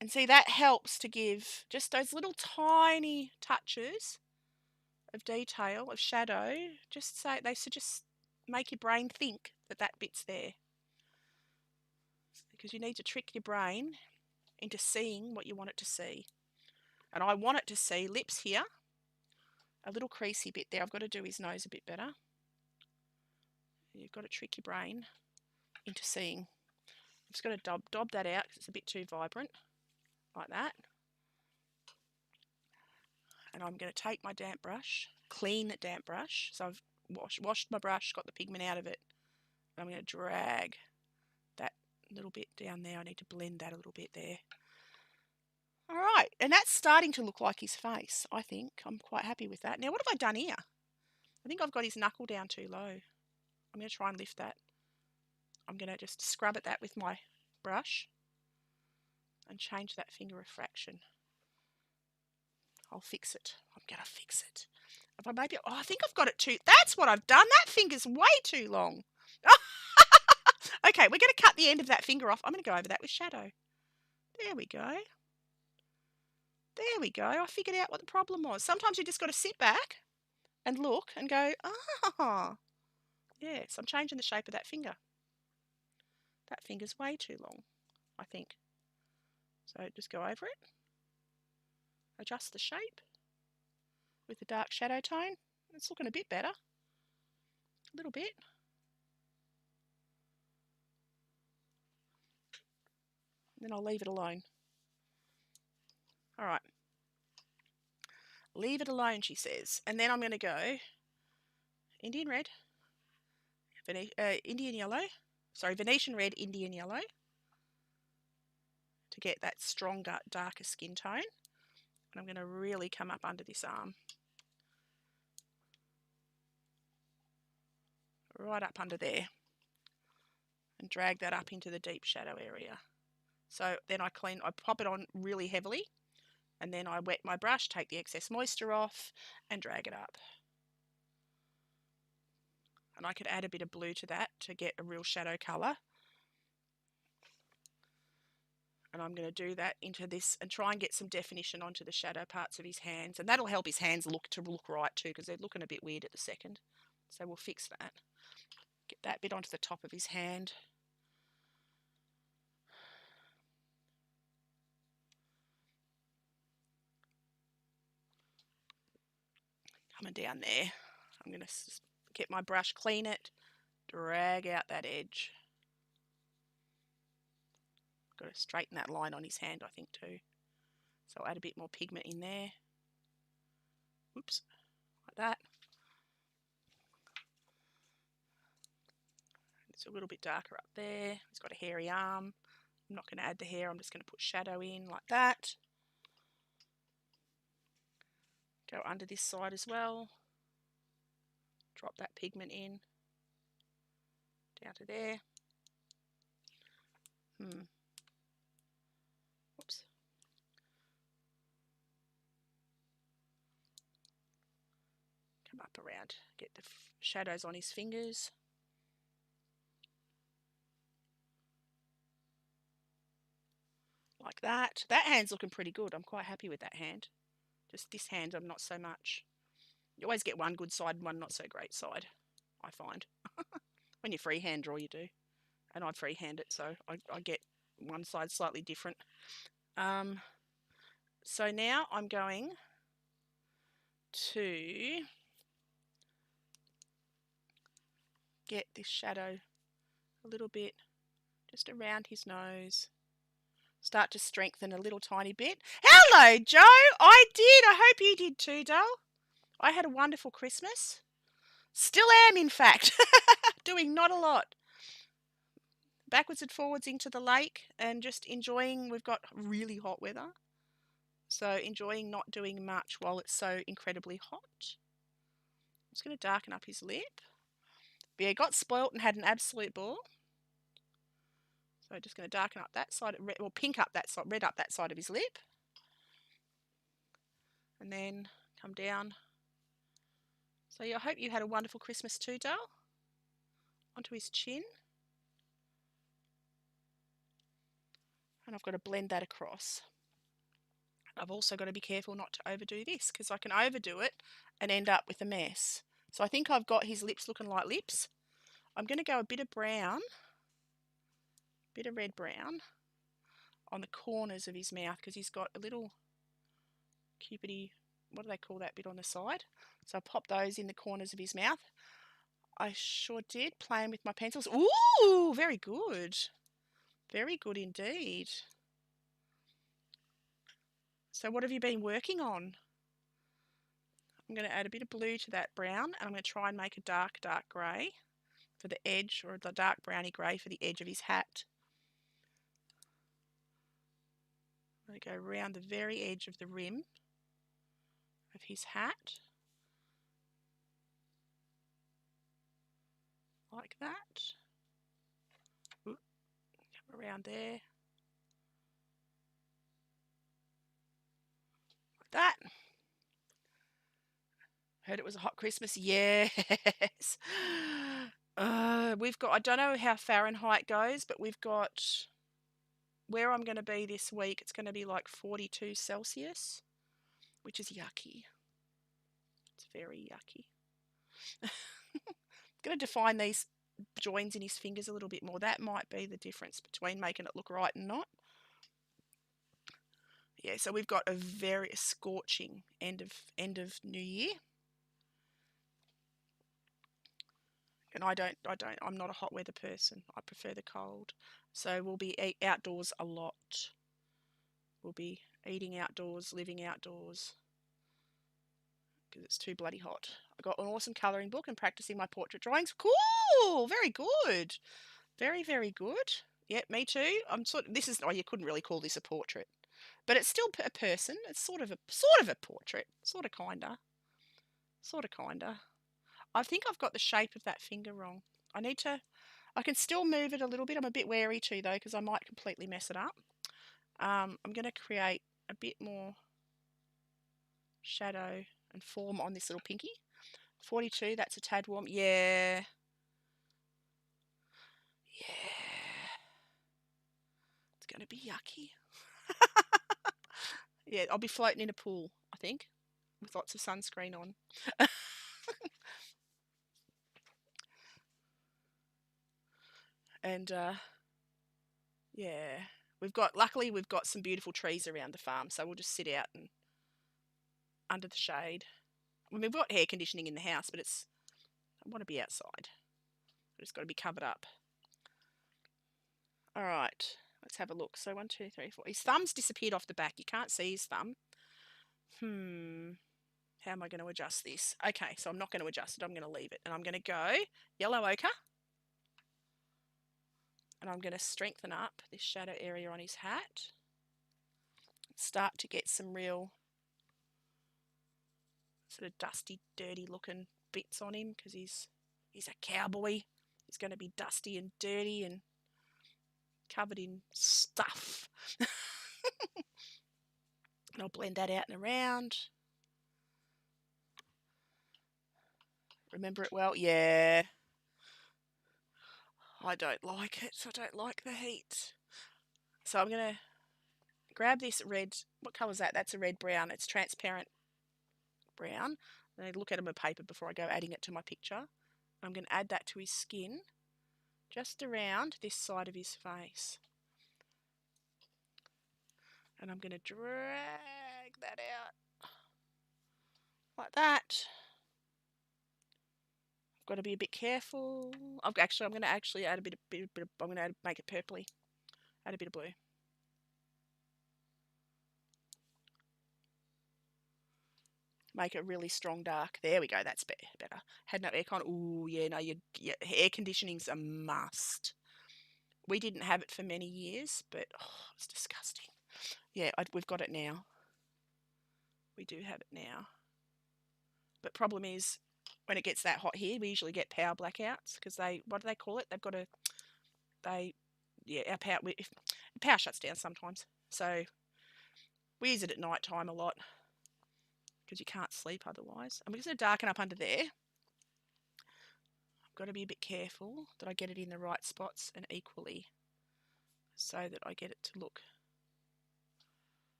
And see, that helps to give just those little tiny touches of detail, of shadow. Just make your brain think that that bit's there. Because you need to trick your brain into seeing what you want it to see. And I want it to see lips here, a little creasy bit there. I've got to do his nose a bit better. You've got to trick your brain into seeing. I'm just going to dob that out because it's a bit too vibrant, like that. And I'm going to take my damp brush, clean damp brush. So I've washed my brush, got the pigment out of it, I'm going to drag that little bit down there. I need to blend that a little bit there. All right, and that's starting to look like his face, I think. I'm quite happy with that. Now, what have I done here? I think I've got his knuckle down too low. I'm going to try and lift that. I'm going to just scrub at that with my brush and change that finger refraction. I'll fix it. I'm going to fix it. If I maybe, I think I've got it too. That's what I've done. That finger's way too long. Okay, we're going to cut the end of that finger off. I'm going to go over that with shadow. There we go. There we go. I figured out what the problem was. Sometimes you just got to sit back and look and go, ah, yes, I'm changing the shape of that finger. That finger's way too long, I think. So just go over it. Adjust the shape with the dark shadow tone. It's looking a bit better. A little bit. Then I'll leave it alone. All right. Leave it alone, she says. And then I'm going to go Indian red, Indian yellow. Sorry, Venetian red, Indian yellow to get that stronger, darker skin tone. And I'm going to really come up under this arm. Right up under there. And drag that up into the deep shadow area. So then I pop it on really heavily, and then I wet my brush, take the excess moisture off, and drag it up. And I could add a bit of blue to that to get a real shadow colour. And I'm going to do that into this and try and get some definition onto the shadow parts of his hands. And that'll help his hands look right too, because they're looking a bit weird at the second. So we'll fix that. Get that bit onto the top of his hand. Coming down there. I'm going to get my brush, clean it, drag out that edge. Got to straighten that line on his hand, I think, too. So I'll add a bit more pigment in there. Oops, like that. It's a little bit darker up there. He's got a hairy arm. I'm not going to add the hair. I'm just going to put shadow in like that. Go under this side as well. Drop that pigment in. Down to there. Oops. Come up around. Get the shadows on his fingers. Like that. That hand's looking pretty good. I'm quite happy with that hand. Just this hand, I'm not so much. You always get one good side and one not so great side, I find. When you freehand draw, you do. And I freehand it, so I get one side slightly different. So now I'm going to get this shadow a little bit just around his nose. Start to strengthen a little tiny bit. Hello, Joe! I did! I hope you did too, doll. I had a wonderful Christmas. Still am, in fact. Doing not a lot. Backwards and forwards into the lake and just enjoying. We've got really hot weather. So enjoying not doing much while it's so incredibly hot. I'm just going to darken up his lip. But yeah, got spoilt and had an absolute ball. So just going to darken up that side, or pink up that side, red up that side of his lip. And then come down. So yeah, I hope you had a wonderful Christmas too, doll. Onto his chin. And I've got to blend that across. I've also got to be careful not to overdo this, because I can overdo it and end up with a mess. So I think I've got his lips looking like lips. I'm going to go a bit of brown, bit of red brown on the corners of his mouth, because he's got a little cupidity, what do they call that bit on the side? So I pop those in the corners of his mouth. I sure did, playing with my pencils. Ooh, very good. Very good indeed. So what have you been working on? I'm going to add a bit of blue to that brown, and I'm going to try and make a dark, dark grey. for the edge, or the dark browny grey for the edge of his hat. I'm going to go around the very edge of the rim of his hat, like that. Ooh, come around there, like that. Heard it was a hot Christmas. Yes. We've got, I don't know how Fahrenheit goes, but we've got, where I'm going to be this week, it's going to be like 42 Celsius, which is yucky. It's very yucky. I'm going to define these joins in his fingers a little bit more. That might be the difference between making it look right and not. Yeah, so we've got a very scorching end of New Year. And I'm not a hot weather person. I prefer the cold. So we'll be outdoors a lot. We'll be eating outdoors, living outdoors, because it's too bloody hot. I got an awesome colouring book and practicing my portrait drawings. Cool! Very good. Very, very good. Yep, me too. I'm sort of, this is, oh, you couldn't really call this a portrait, but it's still a person. It's sort of a portrait. Sort of kinda. I think I've got the shape of that finger wrong. I can still move it a little bit. I'm a bit wary too though, because I might completely mess it up. I'm going to create a bit more shadow and form on this little pinky. 42, that's a tad warm. Yeah. It's going to be yucky. Yeah, I'll be floating in a pool, I think, with lots of sunscreen on. And yeah, luckily we've got some beautiful trees around the farm, so we'll just sit out and under the shade. I mean, we've got air conditioning in the house, but I want to be outside. It's got to be covered up. All right, let's have a look. So 1, 2, 3, 4. His thumb's disappeared off the back. You can't see his thumb. How am I going to adjust this? Okay, so I'm not going to adjust it. I'm going to leave it. And I'm going to go yellow ochre. And I'm going to strengthen up this shadow area on his hat. Start to get some real sort of dusty, dirty looking bits on him, because he's a cowboy. He's going to be dusty and dirty and covered in stuff. And I'll blend that out and around. Remember it well? Yeah. I don't like it. I don't like the heat. So I'm going to grab this red. What colour is that? That's a red brown. It's transparent brown. And I look at it on paper before I go adding it to my picture. I'm going to add that to his skin, just around this side of his face. And I'm going to drag that out like that. I've got to be a bit careful. I'm going to actually add a bit of I'm going to make it purpley. Add a bit of blue. Make it really strong dark. There we go. That's better. Had no aircon. Ooh, yeah, no, your air conditioning's a must. We didn't have it for many years, but it's disgusting. Yeah, we've got it now. We do have it now. But problem is, when it gets that hot here, we usually get power blackouts, because what do they call it? Our power shuts down sometimes. So we use it at night time a lot, because you can't sleep otherwise. And we're just going to darken up under there. I've got to be a bit careful that I get it in the right spots and equally, so that I get it to look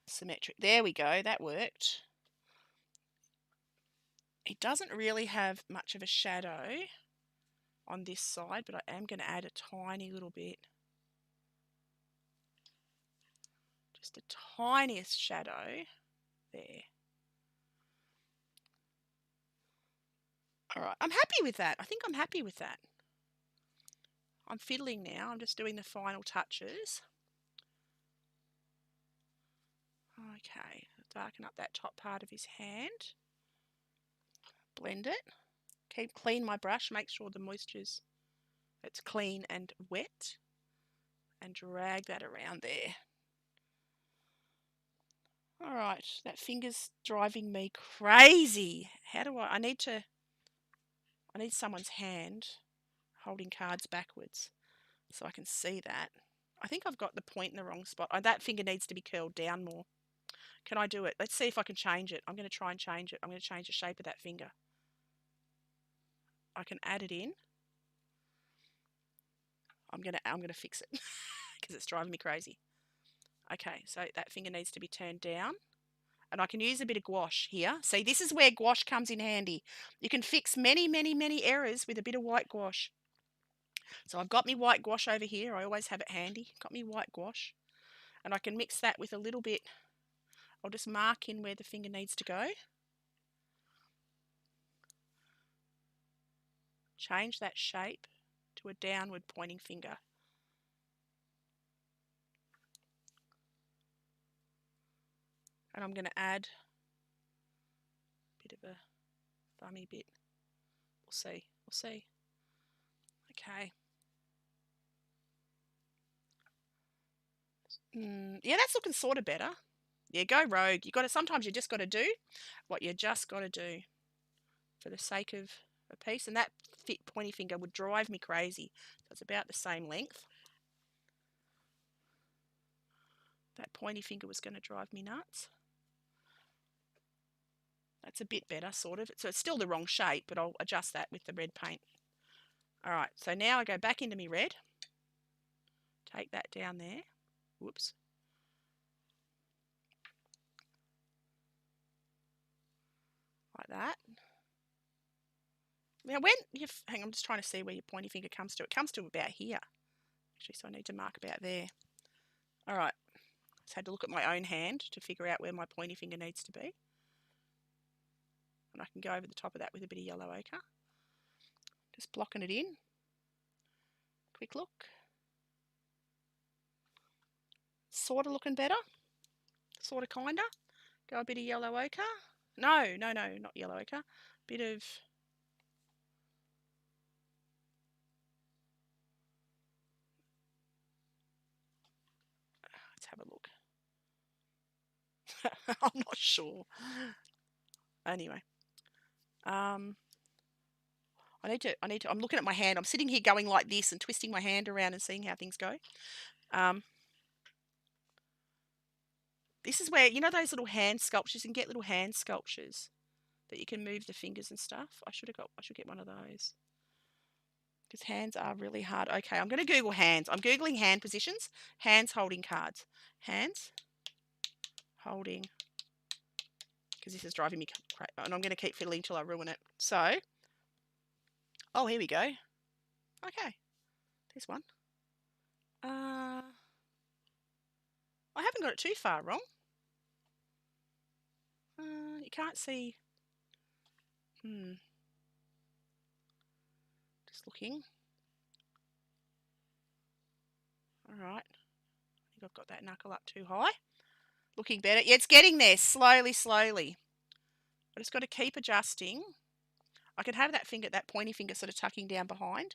symmetric. There we go, that worked. It doesn't really have much of a shadow on this side, but I am going to add a tiny little bit. Just the tiniest shadow there. All right, I'm happy with that. I think I'm happy with that. I'm fiddling now. I'm just doing the final touches. Okay, darken up that top part of his hand. Blend it. Clean my brush. Make sure the moisture's It's clean and wet, and drag that around there. All right, that finger's driving me crazy. How do I need someone's hand holding cards backwards so I can see that. I think I've got the point in the wrong spot. That finger needs to be curled down more. Can I do it? Let's see if I can change it. I'm going to try and change it. I'm going to change the shape of that finger. I can add it in. I'm going to fix it because it's driving me crazy. Okay, so that finger needs to be turned down. And I can use a bit of gouache here. See, this is where gouache comes in handy. You can fix many, many, many errors with a bit of white gouache. So I've got my white gouache over here. I always have it handy. Got my white gouache. And I can mix that with a little bit. I'll just mark in where the finger needs to go. Change that shape to a downward pointing finger. And I'm going to add a bit of a thummy bit. We'll see. We'll see. Okay. Yeah, that's looking sort of better. Yeah, go rogue. Sometimes you just got to do what you just got to do for the sake of a piece. And that pointy finger would drive me crazy. So it's about the same length. That pointy finger was going to drive me nuts. That's a bit better, sort of. So it's still the wrong shape, but I'll adjust that with the red paint. All right, so now I go back into my red. Take that down there. Whoops. Like that. Now hang on, I'm just trying to see where your pointy finger comes to. It comes to about here. Actually, so I need to mark about there. All right. Just had to look at my own hand to figure out where my pointy finger needs to be. And I can go over the top of that with a bit of yellow ochre. Just blocking it in. Quick look. Sort of looking better. Sort of, kinda. Go a bit of yellow ochre. No, not yellow ochre. Bit of... Let's have a look. I'm not sure. Anyway. I'm looking at my hand. I'm sitting here going like this and twisting my hand around and seeing how things go. This is where, those little hand sculptures, you can get little hand sculptures that you can move the fingers and stuff. I should get one of those. Because hands are really hard. Okay, I'm going to Google hands. I'm Googling hand positions. Hands holding cards. Hands holding. Because this is driving me crazy. And I'm going to keep fiddling until I ruin it. So, oh, here we go. Okay, there's one. I haven't got it too far wrong. You can't see. Just looking. All right. I think I've got that knuckle up too high. Looking better. Yeah, it's getting there. Slowly, slowly. I just got to keep adjusting. I can have that pointy finger sort of tucking down behind.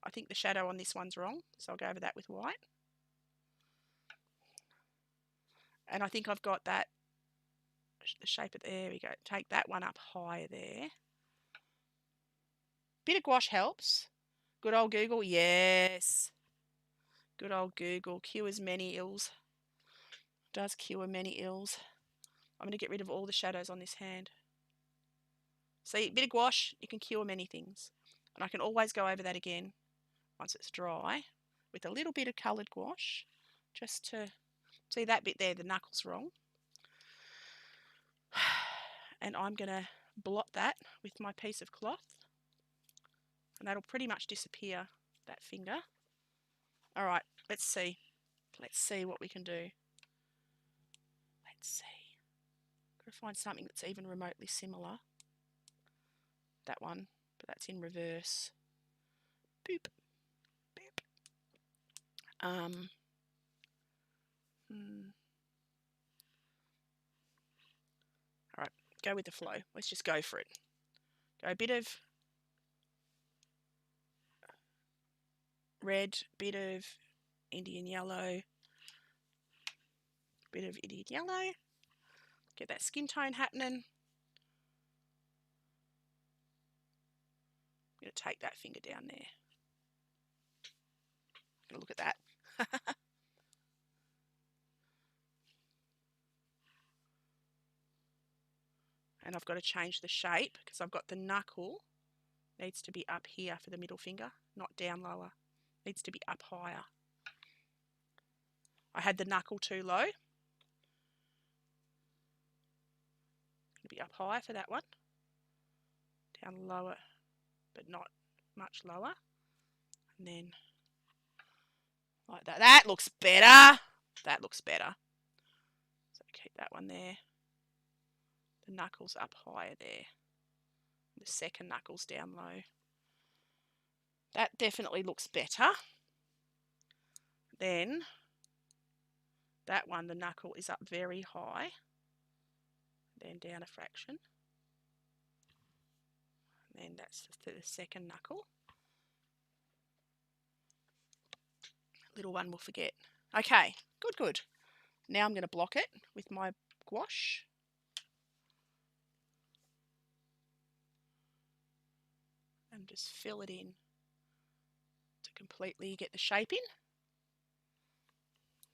I think the shadow on this one's wrong, so I'll go over that with white. And I think I've got that, the shape of, there we go. Take that one up higher there. Bit of gouache helps. Good old Google, yes. Good old Google cures many ills. Does cure many ills. I'm going to get rid of all the shadows on this hand. See, a bit of gouache, you can cure many things. And I can always go over that again once it's dry with a little bit of coloured gouache, just to see that bit there, the knuckle's wrong. And I'm going to blot that with my piece of cloth. And that'll pretty much disappear, that finger. All right, let's see. Let's see what we can do. Let's see. Got to find something that's even remotely similar. That one, but that's in reverse. Boop. Boop. All right, go with the flow. Let's just go for it. Go a bit of red, bit of Indian yellow, bit of Indian yellow. Get that skin tone happening. I'm going to take that finger down there. Look at that. And I've got to change the shape because I've got the knuckle needs to be up here for the middle finger, not down lower. Needs to be up higher. I had the knuckle too low. Going to be up higher for that one. Down lower, but not much lower. And then like that. That looks better. That looks better. So keep that one there. The knuckles up higher there. The second knuckles down low. That definitely looks better. Then that one, the knuckle is up very high. Then down a fraction. And then that's the second knuckle. Little one will forget. Okay, good, good. Now I'm going to block it with my gouache. And just fill it in to completely get the shape in.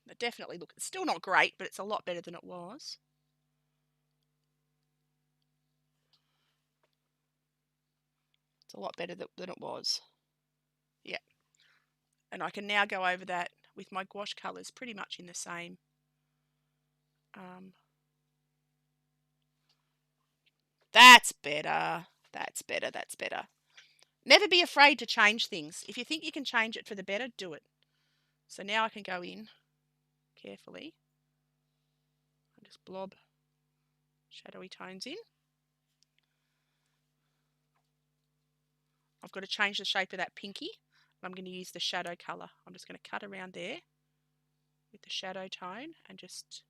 It definitely looks, it's still not great, but it's a lot better than it was. It's a lot better than it was. Yeah. And I can now go over that with my gouache colours pretty much in the same. That's better. That's better. That's better. Never be afraid to change things. If you think you can change it for the better, do it. So now I can go in carefully and just blob shadowy tones in. I've got to change the shape of that pinky. I'm going to use the shadow colour. I'm just going to cut around there with the shadow tone and just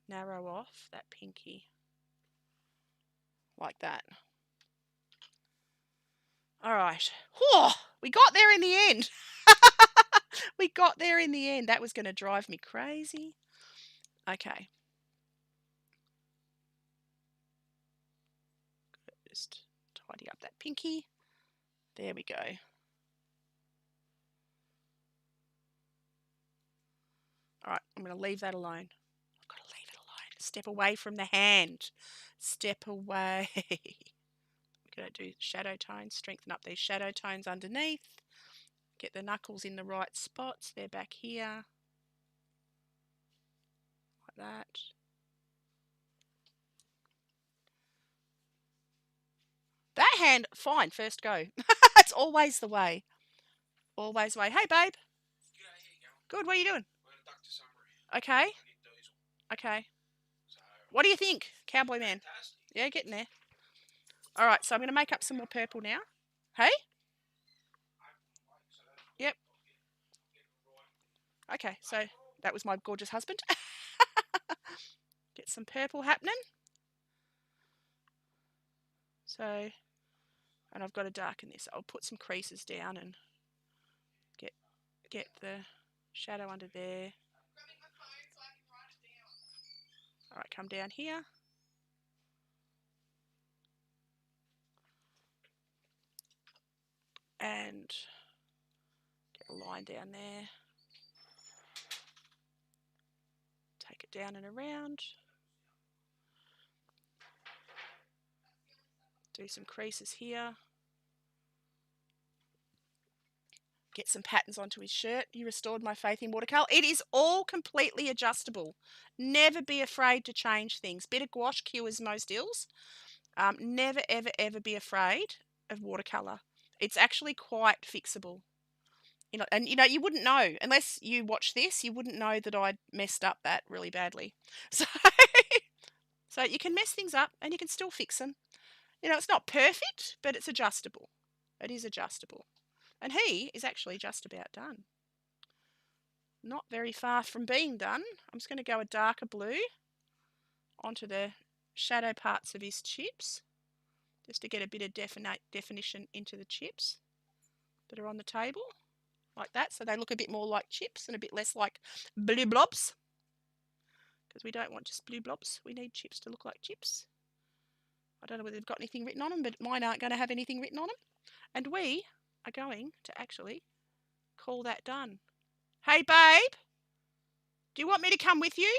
narrow off that pinky like that. All right. Whew, we got there in the end. We got there in the end. That was going to drive me crazy. Okay. Just tidy up that pinky. There we go. All right, I'm going to leave that alone. I've got to leave it alone. Step away from the hand. Step away. We're going to do shadow tones, strengthen up these shadow tones underneath. Get the knuckles in the right spots. They're back here. Like that. That hand, fine, first go. It's always the way. Always the way. Hey, babe. Good, what are you doing? Okay. Okay. What do you think, cowboy man? Yeah, getting there. All right, so I'm going to make up some more purple now. Hey? Yep. Okay, so that was my gorgeous husband. Get some purple happening. So, and I've got to darken this. I'll put some creases down and get the shadow under there. All right, come down here. And get a line down there. Take it down and around. Do some creases here. Get some patterns onto his shirt. You restored my faith in watercolour. It is all completely adjustable. Never be afraid to change things. Bit of gouache cures most ills. Never, ever, ever be afraid of watercolour. It's actually quite fixable. And you wouldn't know unless you watch this. You wouldn't know that I'd messed up that really badly. So you can mess things up and you can still fix them. It's not perfect, but it's adjustable. It is adjustable. And he is actually just about done. Not very far from being done. I'm just going to go a darker blue onto the shadow parts of his chips, just to get a bit of definition into the chips. that are on the table, like that, so they look a bit more like chips and a bit less like blue blobs, because we don't want just blue blobs. We need chips to look like chips. I don't know whether they've got anything written on them, but mine aren't going to have anything written on them. And we are going to actually call that done. Hey, babe, do you want me to come with you?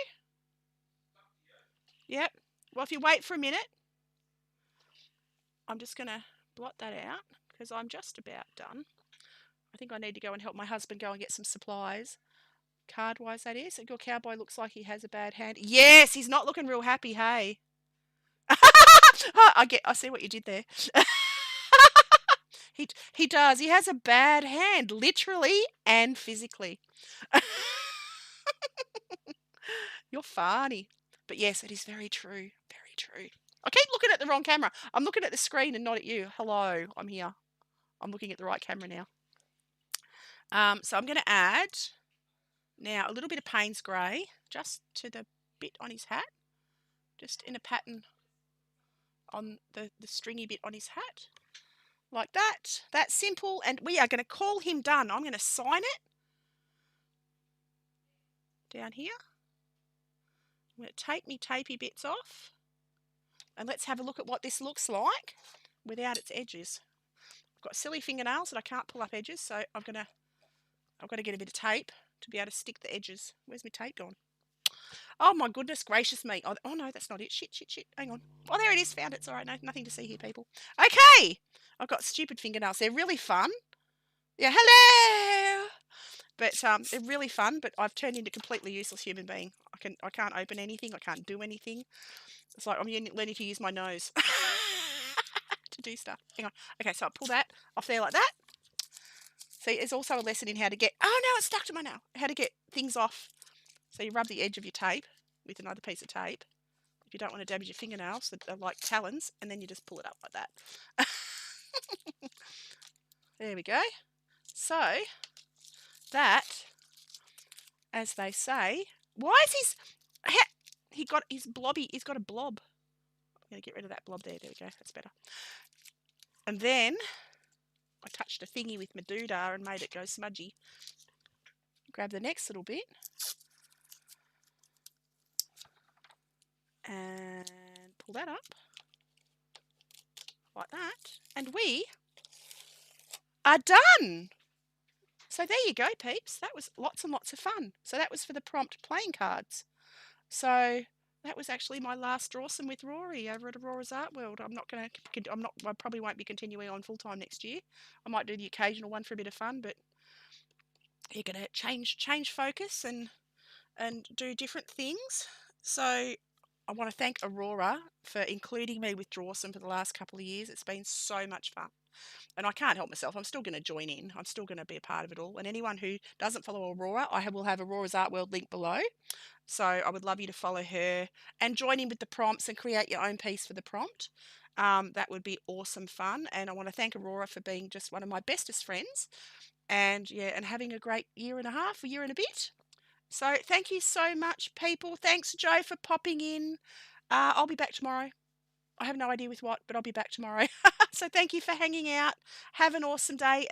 Yep. Well, if you wait for a minute, I'm just going to blot that out because I'm just about done. I think I need to go and help my husband go and get some supplies. Card-wise, that is. Your cowboy looks like he has a bad hand. Yes, he's not looking real happy, hey. I see what you did there. He does. He has a bad hand, literally and physically. You're funny. But yes, it is very true. Very true. I keep looking at the wrong camera. I'm looking at the screen and not at you. Hello, I'm here. I'm looking at the right camera now. So I'm going to add now a little bit of Payne's Grey just to the bit on his hat. Just in a pattern on the stringy bit on his hat. Like that. That's simple. And we are going to call him done. I'm going to sign it down here. I'm going to take me tapey bits off. And let's have a look at what this looks like without its edges. I've got silly fingernails that I can't pull up edges, so I've got to get a bit of tape to be able to stick the edges. Where's my tape gone? Oh my goodness gracious me. Oh no, that's not it. Shit. Hang on. Oh, there it is. Found it. It's all right. No, nothing to see here, people. Okay. I've got stupid fingernails. They're really fun. Yeah, hello. But they're really fun, but I've turned into a completely useless human being. I can't open anything. I can't do anything. It's like I'm learning to use my nose to do stuff. Hang on. Okay, so I'll pull that off there like that. See, there's also a lesson in how to get... Oh, no, it's stuck to my nail. How to get things off. So you rub the edge of your tape with another piece of tape. If you don't want to damage your fingernails, they're like talons, and then you just pull it up like that. There we go. So, that, as they say... Why is his... He's got a blob. I'm going to get rid of that blob there. There we go. That's better. And then I touched a thingy with my doodah and made it go smudgy. Grab the next little bit. And pull that up. Like that. And we are done. So there you go, peeps. That was lots and lots of fun. So that was for the prompt playing cards. So that was actually my last drawsome with Rory over at Aurora's Art World. I probably won't be continuing on full time next year. I might do the occasional one for a bit of fun, but you're going to change focus and do different things. So I want to thank Aurora for including me with drawsome for the last couple of years. It's been so much fun. And I can't help myself. I'm still going to join in. I'm still going to be a part of it all. And anyone who doesn't follow Aurora, I will have Aurora's Art World link below. So I would love you to follow her and join in with the prompts and create your own piece for the prompt. That would be awesome fun. And I want to thank Aurora for being just one of my bestest friends. And yeah, and having a great year and a bit. So thank you so much, people. Thanks, Joe, for popping in. I'll be back tomorrow. I have no idea with what, but I'll be back tomorrow. So thank you for hanging out. Have an awesome day.